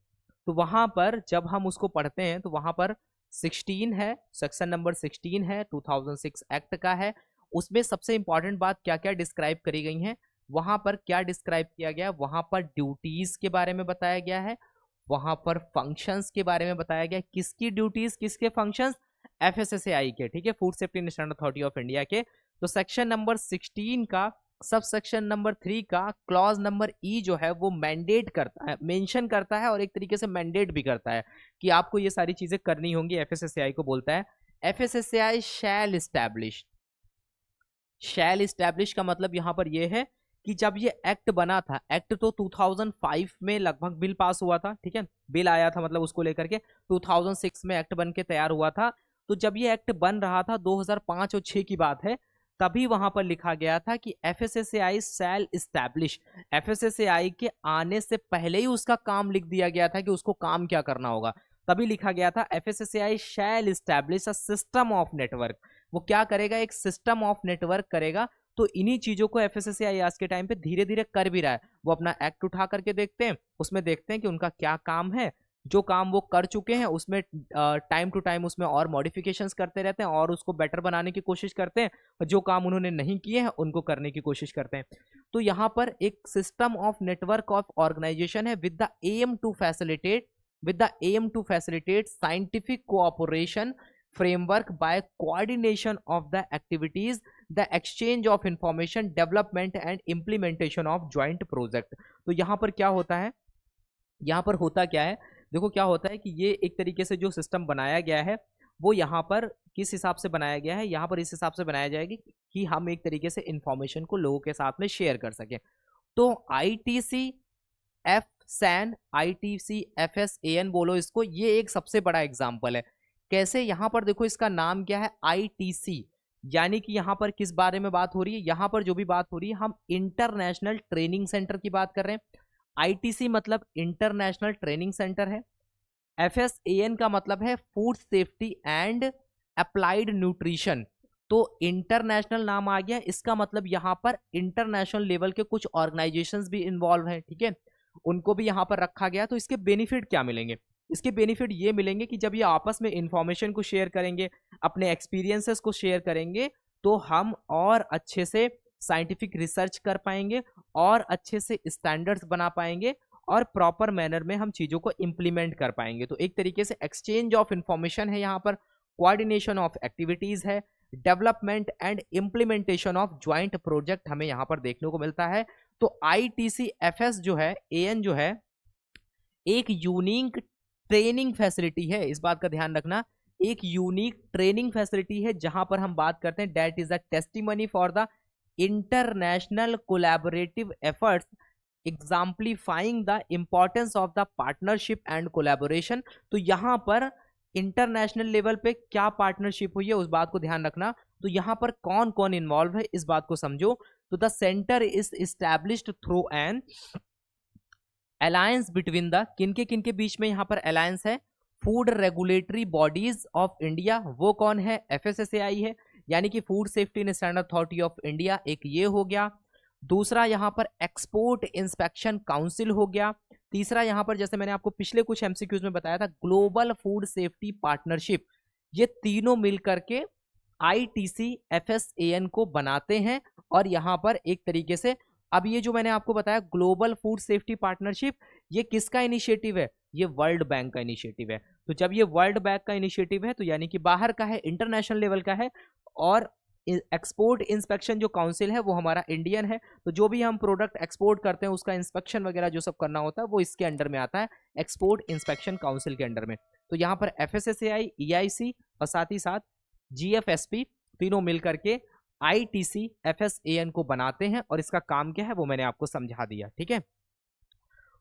तो वहां पर जब हम उसको पढ़ते हैं तो वहां पर 16 है, सेक्शन नंबर 16 है, 2006 एक्ट का है, उसमें सबसे इंपॉर्टेंट बात क्या क्या डिस्क्राइब करी गई है, वहां पर क्या डिस्क्राइब किया गया, वहां पर ड्यूटीज के बारे में बताया गया है, वहां पर फंक्शंस के बारे में बताया गया, किसकी ड्यूटीज किसके फंक्शंस, FSSAI के, ठीक है, food Safety and Standard Authority of India के। तो सेक्शन नंबर 16 का सब सेक्शन नंबर 3 का क्लॉज नंबर E जो है वो मैंडेट करता है, मेंशन करता है, और एक तरीके से मैंडेट भी करता है कि आपको ये सारी चीजें करनी होंगी। FSSAI को बोलता है FSSAI शैल इस्टेब्लिश, शैल इस्टेब्लिश का मतलब यहाँ पर ये है कि जब ये एक्ट बना था, एक्ट तो 2005 में लगभग बिल पास हुआ था, ठीक है, बिल आया था मतलब उसको लेकर के 2006 में एक्ट बन के तैयार हुआ था। तो जब ये एक्ट बन रहा था 2005 और 6 की बात है, तभी वहां पर लिखा गया था कि FSSAI शैल इस्टेब्लिश, FSSAI के आने से पहले ही उसका काम लिख दिया गया था कि उसको काम क्या करना होगा, तभी लिखा गया था FSSAI shall establish a system of network, वो क्या करेगा, एक सिस्टम ऑफ नेटवर्क करेगा। तो इन्हीं चीजों को FSSAI आज के टाइम पे धीरे धीरे कर भी रहा है। वो अपना एक्ट उठा करके देखते हैं, उसमें देखते हैं कि उनका क्या काम है, जो काम वो कर चुके हैं उसमें टाइम टू टाइम उसमें और मॉडिफिकेशंस करते रहते हैं और उसको बेटर बनाने की कोशिश करते हैं, और जो काम उन्होंने नहीं किए हैं उनको करने की कोशिश करते हैं। तो यहाँ पर एक system of network of organisation है with the aim to facilitate scientific cooperation framework by coordination of the activities the exchange of information, development and implementation of joint project. तो यहाँ पर क्या होता है, यहाँ पर होता क्या है, देखो क्या होता है कि ये एक तरीके से जो सिस्टम बनाया गया है वो यहाँ पर किस हिसाब से बनाया गया है, यहाँ पर इस हिसाब से बनाया जाएगी कि हम एक तरीके से इंफॉर्मेशन को लोगों के साथ में शेयर कर सकें। तो ITC FSAN, ITC FSAN बोलो इसको, ये एक सबसे बड़ा एग्जाम्पल है। कैसे, यहाँ पर देखो इसका नाम क्या है, ITC, यानी कि यहाँ पर किस बारे में बात हो रही है, यहाँ पर जो भी बात हो रही है हम इंटरनेशनल ट्रेनिंग सेंटर की बात कर रहे हैं। ITC मतलब इंटरनेशनल ट्रेनिंग सेंटर है। FSAN का मतलब है food Safety and applied nutrition. तो इंटरनेशनल नाम आ गया, इसका मतलब यहाँ पर इंटरनेशनल लेवल के कुछ ऑर्गेनाइजेशंस भी इन्वॉल्व हैं, ठीक है, उनको भी यहाँ पर रखा गया। तो इसके बेनिफिट क्या मिलेंगे, इसके बेनिफिट ये मिलेंगे कि जब ये आपस में इंफॉर्मेशन को शेयर करेंगे, अपने एक्सपीरियंसेस को शेयर करेंगे, तो हम और अच्छे से साइंटिफिक रिसर्च कर पाएंगे और अच्छे से स्टैंडर्ड्स बना पाएंगे और प्रॉपर मैनर में हम चीज़ों को इम्प्लीमेंट कर पाएंगे। तो एक तरीके से एक्सचेंज ऑफ इंफॉर्मेशन है यहाँ पर, कोऑर्डिनेशन ऑफ एक्टिविटीज़ है, development and implementation of joint project हमें यहाँ पर देखने को मिलता है। तो ITC FS जो है, AN जो है, एक यूनिक ट्रेनिंग फैसिलिटी है, इस बात का ध्यान रखना, एक यूनिक ट्रेनिंग फैसिलिटी है जहां पर हम बात करते हैं that is a testimony for the international collaborative efforts exemplifying the importance of the partnership and collaboration. तो यहाँ पर इंटरनेशनल लेवल पे क्या पार्टनरशिप हुई है उस बात को ध्यान रखना। तो यहाँ पर कौन कौन इन्वॉल्व है इस बात को समझो। तो the centre is established through an alliance between the, किनके बीच में यहाँ पर अलायंस है, food regulatory bodies of India, वो कौन है, FSSAI है, यानी कि food Safety and Standard Authority of India, एक ये हो गया। दूसरा यहाँ पर एक्सपोर्ट इंस्पेक्शन काउंसिल हो गया। तीसरा यहाँ पर जैसे मैंने आपको पिछले कुछ MCQs में बताया था, ग्लोबल फूड सेफ्टी पार्टनरशिप। ये तीनों मिलकर के ITC FSAN को बनाते हैं और यहाँ पर एक तरीके से, अब ये जो मैंने आपको बताया ग्लोबल फूड सेफ्टी पार्टनरशिप, ये किसका इनिशिएटिव है, ये वर्ल्ड बैंक का इनिशिएटिव है। तो जब ये वर्ल्ड बैंक का इनिशिएटिव है तो यानी कि बाहर का है, इंटरनेशनल लेवल का है, और एक्सपोर्ट इंस्पेक्शन जो काउंसिल है वो हमारा इंडियन है। तो जो भी हम प्रोडक्ट एक्सपोर्ट करते हैं उसका इंस्पेक्शन वगैरह जो सब करना होता है वो इसके अंडर में आता है, एक्सपोर्ट इंस्पेक्शन काउंसिल के अंडर में। तो यहाँ पर FSSAI, EIC और साथ ही साथ GFSP तीनों मिलकर के ITC FSAN को बनाते हैं और इसका काम क्या है वो मैंने आपको समझा दिया, ठीक है।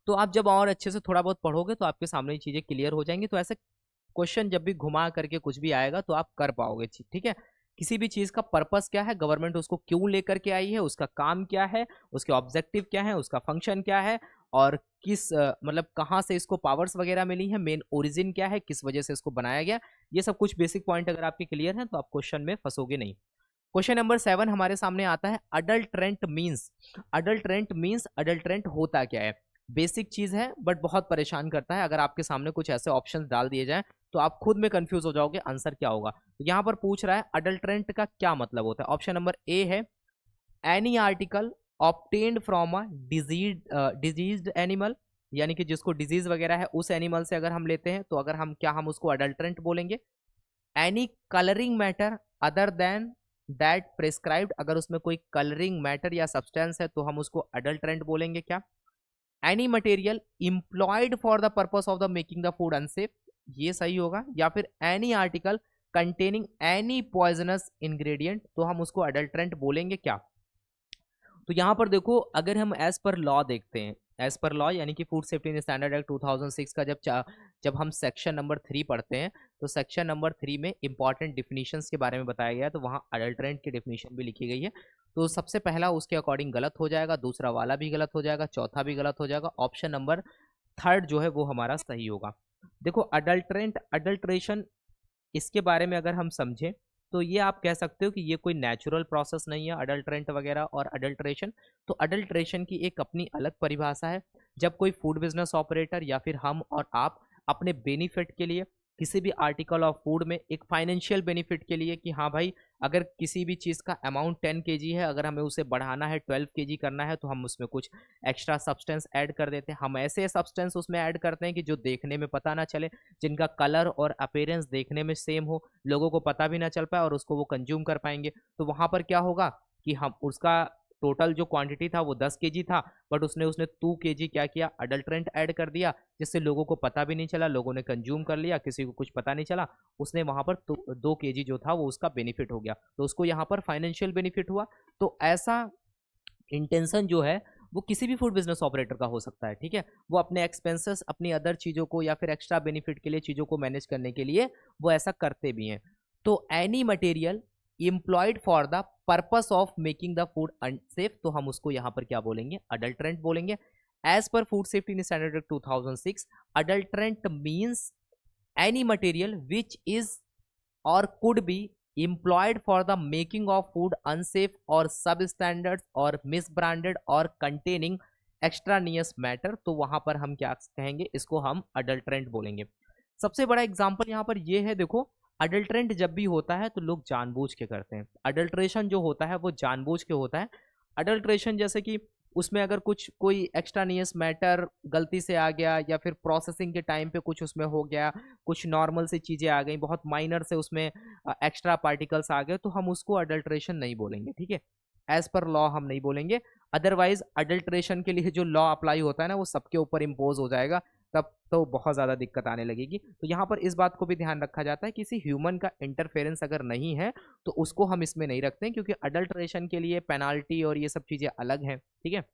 तो आप जब और अच्छे से थोड़ा बहुत पढ़ोगे तो आपके सामने चीजें क्लियर हो जाएंगी। तो ऐसे क्वेश्चन जब भी घुमा करके कुछ भी आएगा तो आप कर पाओगे, ठीक है। किसी भी चीज का पर्पस क्या है, गवर्नमेंट उसको क्यों लेकर के आई है, उसका काम क्या है, उसके ऑब्जेक्टिव क्या है, उसका फंक्शन क्या है, और किस मतलब कहाँ से इसको पावर्स वगैरह मिली है, मेन ओरिजिन क्या है, किस वजह से इसको बनाया गया, ये सब कुछ बेसिक पॉइंट अगर आपके क्लियर हैं तो आप क्वेश्चन में फंसोगे नहीं। क्वेश्चन नंबर 7 हमारे सामने आता है, adulterant means. Adulterant means, adulterant होता क्या है, बेसिक चीज है बट बहुत परेशान करता है। अगर आपके सामने कुछ ऐसे ऑप्शंस डाल दिए जाएं तो आप खुद में कंफ्यूज हो जाओगे आंसर क्या होगा। तो यहाँ पर पूछ रहा है अडल्ट्रेंट का क्या मतलब होता है। ऑप्शन नंबर ए है, any article obtained from a diseased animal, यानी कि जिसको डिजीज वगैरह है उस एनिमल से अगर हम लेते हैं तो अगर हम उसको अडल्ट्रेंट बोलेंगे। Any colouring matter other than that prescribed, अगर उसमें कोई कलरिंग मैटर या सब्सटेंस है तो हम उसको अडल्ट्रेंट बोलेंगे क्या। Any material employed for the purpose of the making the food unsafe, ये सही होगा। या फिर any article containing any poisonous ingredient, तो हम उसको अडल्ट्रेंट बोलेंगे क्या। तो यहाँ पर देखो अगर हम एज पर लॉ देखते हैं, एज पर लॉ यानी कि food Safety and standard act 2006 का जब हम सेक्शन नंबर 3 पढ़ते हैं तो सेक्शन नंबर 3 में इंपॉर्टेंट डिफिनीशंस के बारे में बताया गया है, तो वहाँ अडल्ट्रेंट की डिफिनीशन भी लिखी गई है। तो सबसे पहला उसके अकॉर्डिंग गलत हो जाएगा, दूसरा वाला भी गलत हो जाएगा, चौथा भी गलत हो जाएगा, ऑप्शन नंबर 3 जो है वो हमारा सही होगा। देखो अडल्ट्रेंट, अडल्ट्रेशन, इसके बारे में अगर हम समझें तो ये आप कह सकते हो कि ये कोई नेचुरल प्रोसेस नहीं है अडल्ट्रेंट वगैरह और अडल्ट्रेशन। तो अडल्ट्रेशन की एक अपनी अलग परिभाषा है, जब कोई फूड बिजनेस ऑपरेटर या फिर हम और आप अपने बेनिफिट के लिए किसी भी आर्टिकल ऑफ फूड में एक फाइनेंशियल बेनिफिट के लिए कि हाँ भाई अगर किसी भी चीज़ का अमाउंट 10 केजी है, अगर हमें उसे बढ़ाना है 12 केजी करना है, तो हम उसमें कुछ एक्स्ट्रा सब्सटेंस ऐड कर देते हैं। हम ऐसे सब्सटेंस उसमें ऐड करते हैं कि जो देखने में पता ना चले, जिनका कलर और अपीयरेंस देखने में सेम हो, लोगों को पता भी ना चल पाए और उसको वो कंज्यूम कर पाएंगे। तो वहाँ पर क्या होगा कि हम उसका टोटल जो क्वांटिटी था वो 10 केजी था, बट उसने उसने 2 केजी क्या किया, अडल्ट्रेंट ऐड कर दिया, जिससे लोगों को पता भी नहीं चला, लोगों ने कंज्यूम कर लिया, किसी को कुछ पता नहीं चला, उसने वहां पर 2 केजी जो था वो उसका बेनिफिट हो गया, तो उसको यहाँ पर फाइनेंशियल बेनिफिट हुआ। तो ऐसा इंटेंशन जो है वो किसी भी फूड बिजनेस ऑपरेटर का हो सकता है, ठीक है। वो अपने एक्सपेंसेस, अपनी अदर चीज़ों को या फिर एक्स्ट्रा बेनिफिट के लिए चीज़ों को मैनेज करने के लिए वो ऐसा करते भी हैं। तो any material employed for the purpose of making the food unsafe, तो हम उसको यहाँ पर क्या बोलेंगे, अडल्ट्रेंट बोलेंगे। As per food safety standard act 2006, adulterant means any material which is or could be employed for the making of food unsafe or substandard or misbranded or containing extraneous matter, तो वहां पर हम क्या कहेंगे, इसको हम adulterant बोलेंगे। सबसे बड़ा एग्जांपल यहाँ पर ये है, देखो अडल्ट्रेंट जब भी होता है तो लोग जानबूझ के करते हैं। अडल्ट्रेशन जो होता है वो जानबूझ के होता है। अडल्ट्रेशन जैसे कि उसमें अगर कुछ कोई एक्स्ट्रानियस मैटर गलती से आ गया, या फिर प्रोसेसिंग के टाइम पे कुछ उसमें हो गया, कुछ नॉर्मल से चीज़ें आ गई, बहुत माइनर से उसमें एक्स्ट्रा पार्टिकल्स आ गए, तो हम उसको अडल्ट्रेशन नहीं बोलेंगे, ठीक है। एज पर लॉ हम नहीं बोलेंगे। अदरवाइज अडल्ट्रेशन के लिए जो लॉ अप्लाई होता है ना वो सबके ऊपर इम्पोज हो जाएगा, तब तो बहुत ज़्यादा दिक्कत आने लगेगी। तो यहाँ पर इस बात को भी ध्यान रखा जाता है, किसी ह्यूमन का इंटरफेरेंस अगर नहीं है तो उसको हम इसमें नहीं रखते हैं, क्योंकि अडल्ट्रेशन के लिए पेनाल्टी और ये सब चीज़ें अलग हैं, ठीक है।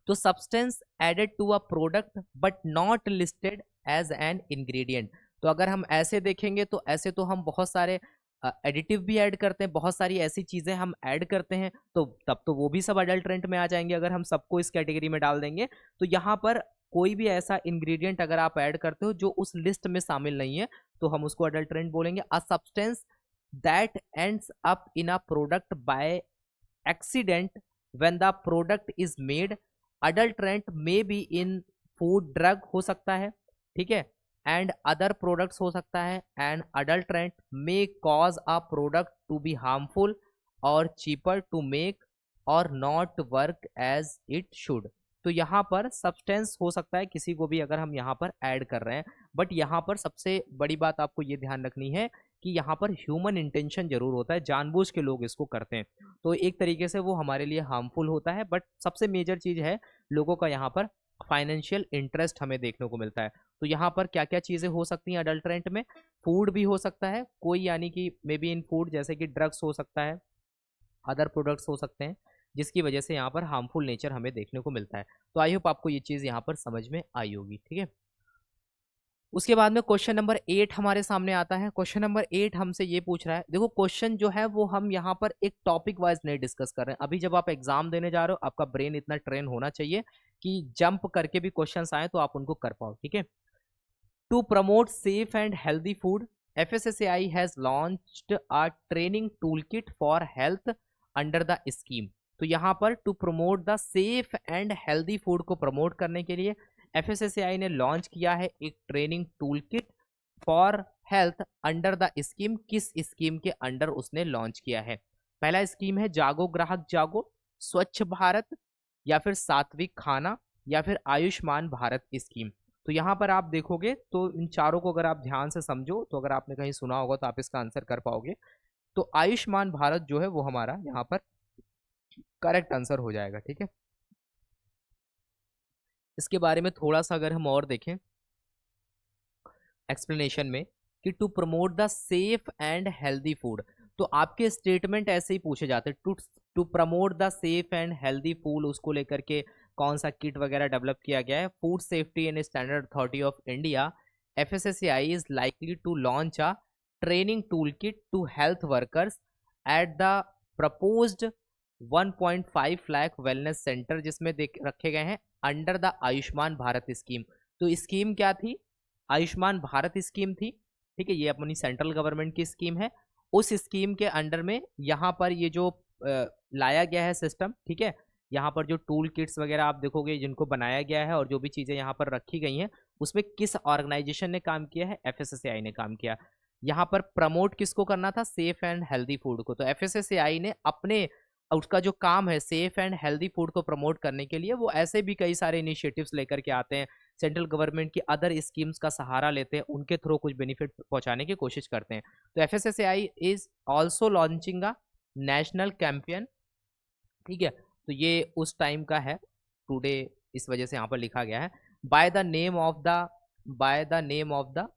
तो substance added to a product but not listed as an ingredient, तो अगर हम ऐसे देखेंगे तो ऐसे तो हम बहुत सारे एडिटिव भी ऐड करते हैं, बहुत सारी ऐसी चीज़ें हम ऐड करते हैं, तो तब तो वो भी सब अडल्ट्रेंट में आ जाएंगे अगर हम सबको इस कैटेगरी में डाल देंगे। तो यहाँ पर कोई भी ऐसा इंग्रेडिएंट अगर आप ऐड करते हो जो उस लिस्ट में शामिल नहीं है, तो हम उसको अडल्ट्रेंट बोलेंगे। A substance that ends up in a product by accident when the product is made, adulterant में बी इन फूड, ड्रग हो सकता है, ठीक है, एंड अदर प्रोडक्ट्स हो सकता है। And adulterant may cause a product to be harmful और चीपर टू मेक और not work as it should, तो यहाँ पर सब्सटेंस हो सकता है किसी को भी अगर हम यहाँ पर ऐड कर रहे हैं, बट यहाँ पर सबसे बड़ी बात आपको ये ध्यान रखनी है कि यहाँ पर ह्यूमन इंटेंशन जरूर होता है, जानबूझ के लोग इसको करते हैं, तो एक तरीके से वो हमारे लिए हार्मफुल होता है। बट सबसे मेजर चीज़ है लोगों का यहाँ पर फाइनेंशियल इंटरेस्ट हमें देखने को मिलता है। तो यहाँ पर क्या क्या चीज़ें हो सकती हैं अडल्ट्रेंट में, फूड भी हो सकता है कोई, यानी कि मे बी इन फूड, जैसे कि ड्रग्स हो सकता है, अदर प्रोडक्ट्स हो सकते हैं, जिसकी वजह से यहाँ पर हार्मफुल नेचर हमें देखने को मिलता है। तो आई होप आपको ये चीज़ यहाँ पर समझ में आई होगी, ठीक है। उसके बाद में क्वेश्चन नंबर 8 हमारे सामने आता है। क्वेश्चन नंबर 8 हमसे ये पूछ रहा है, देखो क्वेश्चन जो है वो हम यहाँ पर एक टॉपिक वाइज नहीं डिस्कस कर रहे हैं। अभी जब आप एग्जाम देने जा रहे हो आपका ब्रेन इतना ट्रेन होना चाहिए कि जंप करके भी क्वेश्चंस आए तो आप उनको कर पाओ, ठीक है। To promote safe and healthy food, FSSAI has launched a training tool kit for health under the scheme. तो यहाँ पर to promote the safe and healthy food को प्रमोट करने के लिए FSSAI ने लॉन्च किया है एक training tool kit for health under the scheme. किस स्कीम के अंडर उसने लॉन्च किया है? पहला स्कीम है जागो ग्राहक जागो, स्वच्छ भारत, या फिर सात्विक खाना, या फिर आयुष्मान भारत स्कीम। तो यहाँ पर आप देखोगे तो इन चारों को अगर आप ध्यान से समझो, तो अगर आपने कहीं सुना होगा तो आप इसका आंसर कर पाओगे। तो आयुष्मान भारत जो है वो हमारा यहाँ पर करेक्ट आंसर हो जाएगा, ठीक है। इसके बारे में थोड़ा सा अगर हम और देखें एक्सप्लेनेशन में कि to promote the safe and healthy food, तो आपके स्टेटमेंट ऐसे ही पूछे जाते हैं। To promote the safe and healthy food, उसको लेकर के कौन सा किट वगैरह डेवलप किया गया है? Food Safety and Standard Authority of India FSSAI is likely to launch a training tool kit to health workers at the proposed 1.5 lakh wellness centre, जिसमें देख रखे गए हैं under the Ayushman Bharat scheme. तो स्कीम क्या थी? आयुष्मान भारत स्कीम थी, ठीक है, ये अपनी सेंट्रल गवर्नमेंट की स्कीम है। उस स्कीम के अंडर में यहाँ पर ये जो लाया गया है सिस्टम, ठीक है, यहाँ पर जो टूल किट्स वगैरह आप देखोगे जिनको बनाया गया है और जो भी चीज़ें यहाँ पर रखी गई हैं, उसमें किस ऑर्गेनाइजेशन ने काम किया है? FSSAI ने काम किया। यहाँ पर प्रमोट किसको करना था, सेफ एंड हेल्दी फूड को। तो एफएसएसएआई ने अपने उसका जो काम है सेफ एंड हेल्दी फूड को प्रमोट करने के लिए वो ऐसे भी कई सारे इनिशिएटिव्स लेकर के आते हैं, सेंट्रल गवर्नमेंट की अदर स्कीम्स का सहारा लेते हैं, उनके थ्रू कुछ बेनिफिट पहुंचाने की कोशिश करते हैं। तो FSSAI is also launching a national campaign, ठीक है। तो ये उस टाइम का है, टुडे इस वजह से यहाँ पर लिखा गया है, by the name of the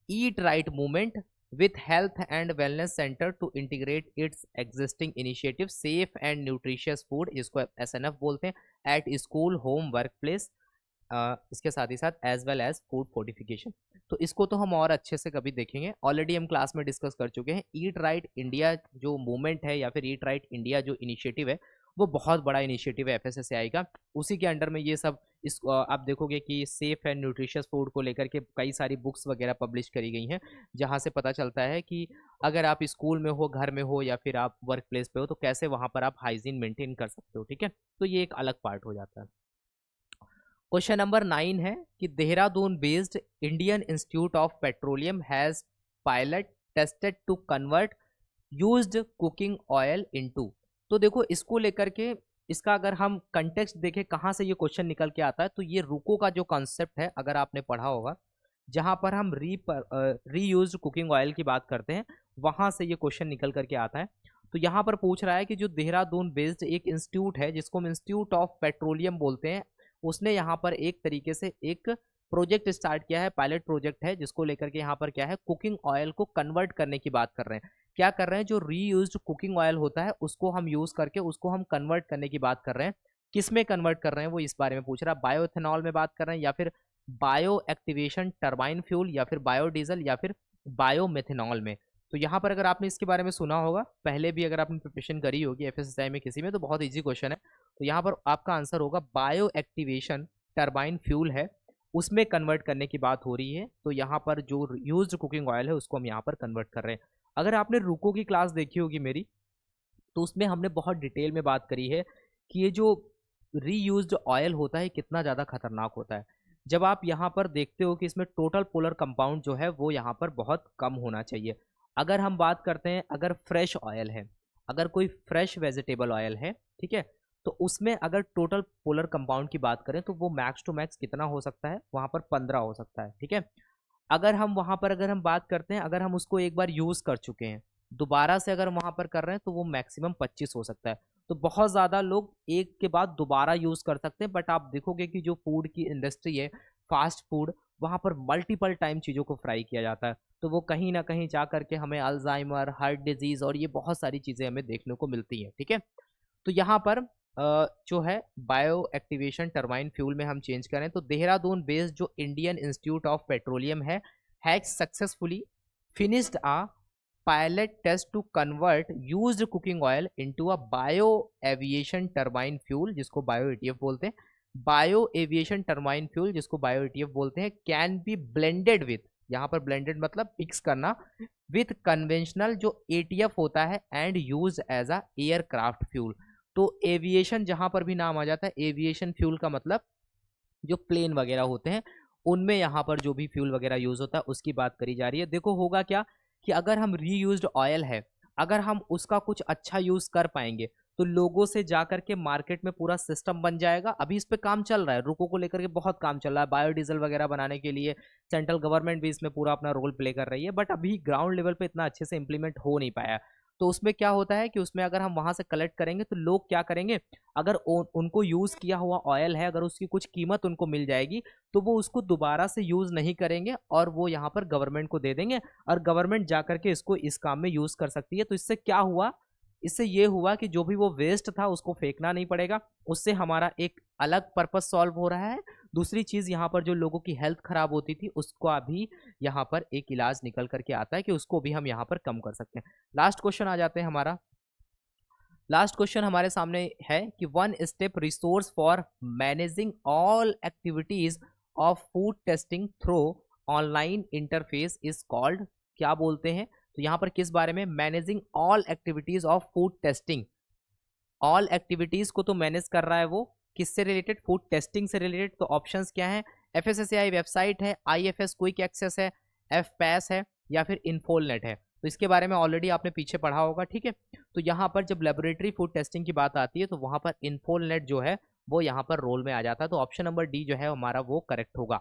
eat right movement with health and wellness center to integrate its existing initiative safe and nutritious food, इसको SNF बोलते हैं, at school home workplace, इसके साथ ही साथ as well as food fortification. तो इसको तो हम और अच्छे से कभी देखेंगे, ऑलरेडी हम क्लास में डिस्कस कर चुके हैं। ईट राइट इंडिया जो मूवमेंट है या फिर ईट राइट इंडिया जो इनिशिएटिव है वो बहुत बड़ा इनिशिएटिव है एफएसएसएआई का, उसी के अंडर में ये सब इस आप देखोगे कि सेफ एंड न्यूट्रिशियस फूड को लेकर के कई सारी बुक्स वगैरह पब्लिश करी गई हैं, जहाँ से पता चलता है कि अगर आप स्कूल में हो, घर में हो या फिर आप वर्क प्लेस पे हो तो कैसे वहाँ पर आप हाइजीन मेंटेन कर सकते हो, ठीक है। तो ये एक अलग पार्ट हो जाता है। क्वेश्चन नंबर 9 है कि Dehradun based Indian Institute of Petroleum has pilot tested to convert used cooking oil into. तो देखो इसको लेकर के इसका अगर हम कंटेक्स्ट देखें कहाँ से ये क्वेश्चन निकल के आता है, तो ये रुको का जो कॉन्सेप्ट है अगर आपने पढ़ा होगा, जहाँ पर हम रीयूज्ड कुकिंग ऑयल की बात करते हैं, वहाँ से ये क्वेश्चन निकल करके आता है। तो यहाँ पर पूछ रहा है कि जो देहरादून बेस्ड एक इंस्टीट्यूट है जिसको हम इंस्टीट्यूट ऑफ पेट्रोलियम बोलते हैं, उसने यहाँ पर एक तरीके से एक प्रोजेक्ट स्टार्ट किया है, पायलट प्रोजेक्ट है, जिसको लेकर के यहाँ पर क्या है, कुकिंग ऑयल को कन्वर्ट करने की बात कर रहे हैं। क्या कर रहे हैं, जो रीयूज्ड कुकिंग ऑयल होता है उसको हम यूज करके उसको हम कन्वर्ट करने की बात कर रहे हैं। किस में कन्वर्ट कर रहे हैं वो इस बारे में पूछ रहा है, बायोएथेनॉल में बात कर रहे हैं या फिर बायो एक्टिवेशन टर्बाइन फ्यूल या फिर बायोडीजल या फिर बायोमेथेनॉल में। तो यहाँ पर अगर आपने इसके बारे में सुना होगा पहले भी, अगर आपने प्रिपरेशन करी होगी एफएसएसआई में किसी में, तो बहुत इजी क्वेश्चन है। तो यहाँ पर आपका आंसर होगा बायो एक्टिवेशन टर्बाइन फ्यूल है, उसमें कन्वर्ट करने की बात हो रही है। तो यहाँ पर जो यूज्ड कुकिंग ऑयल है उसको हम यहाँ पर कन्वर्ट कर रहे हैं। अगर आपने रुको की क्लास देखी होगी मेरी, तो उसमें हमने बहुत डिटेल में बात करी है कि ये जो रीयूज्ड ऑयल होता है कितना ज़्यादा खतरनाक होता है। जब आप यहाँ पर देखते हो कि इसमें टोटल पोलर कंपाउंड जो है वो यहाँ पर बहुत कम होना चाहिए। अगर हम बात करते हैं, अगर फ्रेश ऑयल है, अगर कोई फ्रेश वेजिटेबल ऑयल है, ठीक है, तो उसमें अगर टोटल पोलर कंपाउंड की बात करें तो वो मैक्स टू मैक्स कितना हो सकता है, वहाँ पर 15 हो सकता है, ठीक है। अगर हम वहाँ पर अगर हम बात करते हैं, अगर हम उसको एक बार यूज़ कर चुके हैं, दोबारा से अगर वहाँ पर कर रहे हैं तो वो मैक्सिमम 25 हो सकता है। तो बहुत ज़्यादा लोग एक के बाद दोबारा यूज़ कर सकते हैं, बट आप देखोगे कि जो फूड की इंडस्ट्री है, फास्ट फूड, वहाँ पर मल्टीपल टाइम चीज़ों को फ्राई किया जाता है, तो वो कहीं ना कहीं जा करके हमें अल्जाइमर, हार्ट डिजीज़ और ये बहुत सारी चीज़ें हमें देखने को मिलती हैं, ठीक है। तो यहाँ पर जो है बायो एक्टिवेशन टर्बाइन फ्यूल में हम चेंज करें तो देहरादून बेस्ड जो इंडियन इंस्टीट्यूट ऑफ पेट्रोलियम है, has successfully finished a pilot test to convert used cooking oil into a bio aviation turbine fuel, जिसको बायो एटीएफ बोलते हैं। बायो एविएशन टर्बाइन फ्यूल जिसको बायो एटीएफ बोलते हैं, कैन बी ब्लेंडेड विथ, यहाँ पर blended मतलब मिक्स करना, विथ कन्वेंशनल जो एटीएफ होता है and use as a aircraft fuel. तो एविएशन जहां पर भी नाम आ जाता है, एविएशन फ्यूल का मतलब जो प्लेन वगैरह होते हैं उनमें यहाँ पर जो भी फ्यूल वगैरह यूज होता है उसकी बात करी जा रही है। देखो होगा क्या कि अगर हम रीयूज्ड ऑयल है, अगर हम उसका कुछ अच्छा यूज कर पाएंगे तो लोगों से जाकर के मार्केट में पूरा सिस्टम बन जाएगा। अभी इस पे काम चल रहा है, रुको को लेकर के बहुत काम चल रहा है, बायोडीजल वगैरह बनाने के लिए सेंट्रल गवर्नमेंट भी इसमें पूरा अपना रोल प्ले कर रही है, बट अभी ग्राउंड लेवल पे इतना अच्छे से इंप्लीमेंट हो नहीं पाया। तो उसमें क्या होता है कि उसमें अगर हम वहां से कलेक्ट करेंगे तो लोग क्या करेंगे, अगर उनको यूज किया हुआ ऑयल है, अगर उसकी कुछ कीमत उनको मिल जाएगी तो वो उसको दोबारा से यूज नहीं करेंगे और वो यहाँ पर गवर्नमेंट को दे देंगे और गवर्नमेंट जाकर के इसको इस काम में यूज कर सकती है। तो इससे क्या हुआ, इससे ये हुआ कि जो भी वो वेस्ट था उसको फेंकना नहीं पड़ेगा, उससे हमारा एक अलग पर्पस सॉल्व हो रहा है। दूसरी चीज यहाँ पर जो लोगों की हेल्थ खराब होती थी उसको अभी यहाँ पर एक इलाज निकल करके आता है कि उसको भी हम यहाँ पर कम कर सकते हैं। लास्ट क्वेश्चन आ जाते हैं हमारा, लास्ट क्वेश्चन हमारे सामने है कि one step resource for managing all activities of food testing through online interface is called, क्या बोलते हैं। तो यहाँ पर किस बारे में, managing all activities of food testing, all activities को तो मैनेज कर रहा है वो किससे रिलेटेड, फूड टेस्टिंग से रिलेटेड। तो ऑप्शंस क्या है, एफएसएसएआई वेबसाइट है, आईएफएस क्विक एक्सेस है, एफपैस है, या फिर इन्फोलनेट है। तो इसके बारे में ऑलरेडी आपने पीछे पढ़ा होगा, ठीक है। तो यहाँ पर जब लेबोरेटरी फूड टेस्टिंग की बात आती है तो वहाँ पर इन्फोलनेट जो है वो यहाँ पर रोल में आ जाता है। तो ऑप्शन नंबर डी जो है हमारा वो करेक्ट होगा।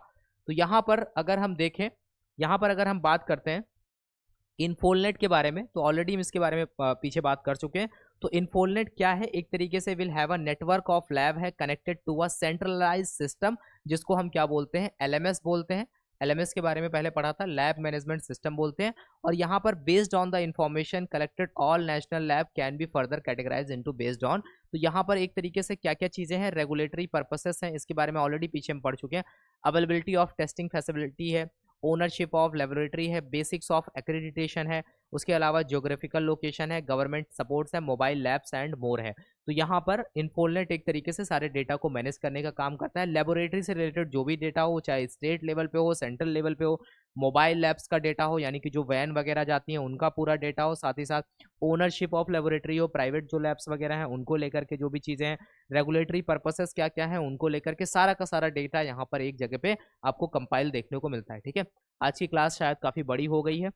तो यहाँ पर अगर हम देखें, यहाँ पर अगर हम बात करते हैं इन्फोलनेट के बारे में, तो ऑलरेडी हम इसके बारे में पीछे बात कर चुके हैं। तो इन्फोलनेट क्या है, एक तरीके से will have a network of lab है connected to a centralise system, जिसको हम क्या बोलते हैं, एलएमएस बोलते हैं। एलएमएस के बारे में पहले पढ़ा था, लैब मैनेजमेंट सिस्टम बोलते हैं। और यहाँ पर based on the information collected all national lab can be further categorise into based on. तो यहाँ पर एक तरीके से क्या क्या चीज़ें हैं, रेगुलेटरी पर्पसेस हैं, इसके बारे में ऑलरेडी पीछे हम पढ़ चुके हैं। अवेलेबिलिटी ऑफ टेस्टिंग फैसिलिटी है, ओनरशिप ऑफ लेबोरेटरी है, बेसिक्स ऑफ एक्रेडिटेशन है, उसके अलावा ज्योग्राफिकल लोकेशन है, गवर्नमेंट सपोर्ट्स है, मोबाइल लैब्स एंड मोर है। तो यहाँ पर इन्फोलनेट एक तरीके से सारे डेटा को मैनेज करने का काम करता है। लेबोरेटरी से रिलेटेड जो भी डेटा हो, चाहे स्टेट लेवल पे हो, सेंट्रल लेवल पे हो, मोबाइल लैब्स का डेटा हो, यानी कि जो वैन वगैरह जाती हैं उनका पूरा डेटा हो, साथ ही साथ ओनरशिप ऑफ लेबोरेटरी हो, प्राइवेट जो लैब्स वगैरह हैं उनको लेकर के जो भी चीज़ें हैं, रेगुलेटरी पर्पसेस क्या क्या हैं उनको लेकर के सारा का सारा डेटा यहाँ पर एक जगह पे आपको कंपाइल देखने को मिलता है, ठीक है। आज की क्लास शायद काफ़ी बड़ी हो गई है,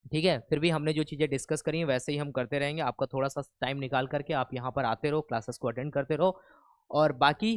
ठीक है, फिर भी हमने जो चीज़ें डिस्कस करी हैं वैसे ही हम करते रहेंगे। आपका थोड़ा सा टाइम निकाल करके आप यहाँ पर आते रहो, क्लासेस को अटेंड करते रहो, और बाकी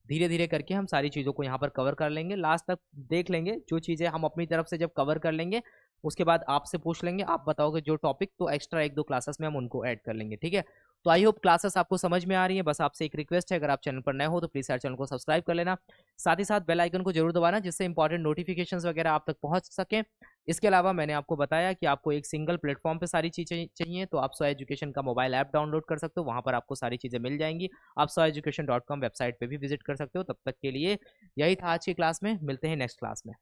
धीरे धीरे करके हम सारी चीज़ों को यहाँ पर कवर कर लेंगे, लास्ट तक देख लेंगे। जो चीज़ें हम अपनी तरफ से जब कवर कर लेंगे उसके बाद आपसे पूछ लेंगे, आप बताओगे जो टॉपिक, तो एक्स्ट्रा एक दो क्लासेस में हम उनको ऐड कर लेंगे, ठीक है। तो आई होप क्लासेस आपको समझ में आ रही है। बस आपसे एक रिक्वेस्ट है, अगर आप चैनल पर नए हो तो प्लीज़ यार चैनल को सब्सक्राइब कर लेना, साथ ही साथ बेल आइकन को जरूर दबाना, जिससे इंपॉर्टेंट नोटिफिकेशंस वगैरह आप तक पहुंच सकें। इसके अलावा मैंने आपको बताया कि आपको एक सिंगल प्लेटफॉर्म पे सारी चीज़ें चाहिए, तो आप सो एजुकेशन का मोबाइल ऐप डाउनलोड कर सकते हो, वहाँ पर आपको सारी चीज़ें मिल जाएंगी। आप soeducation.com वेबसाइट पे भी विजिट कर सकते हो। तब तक के लिए यही था आज की क्लास में, मिलते हैं नेक्स्ट क्लास में।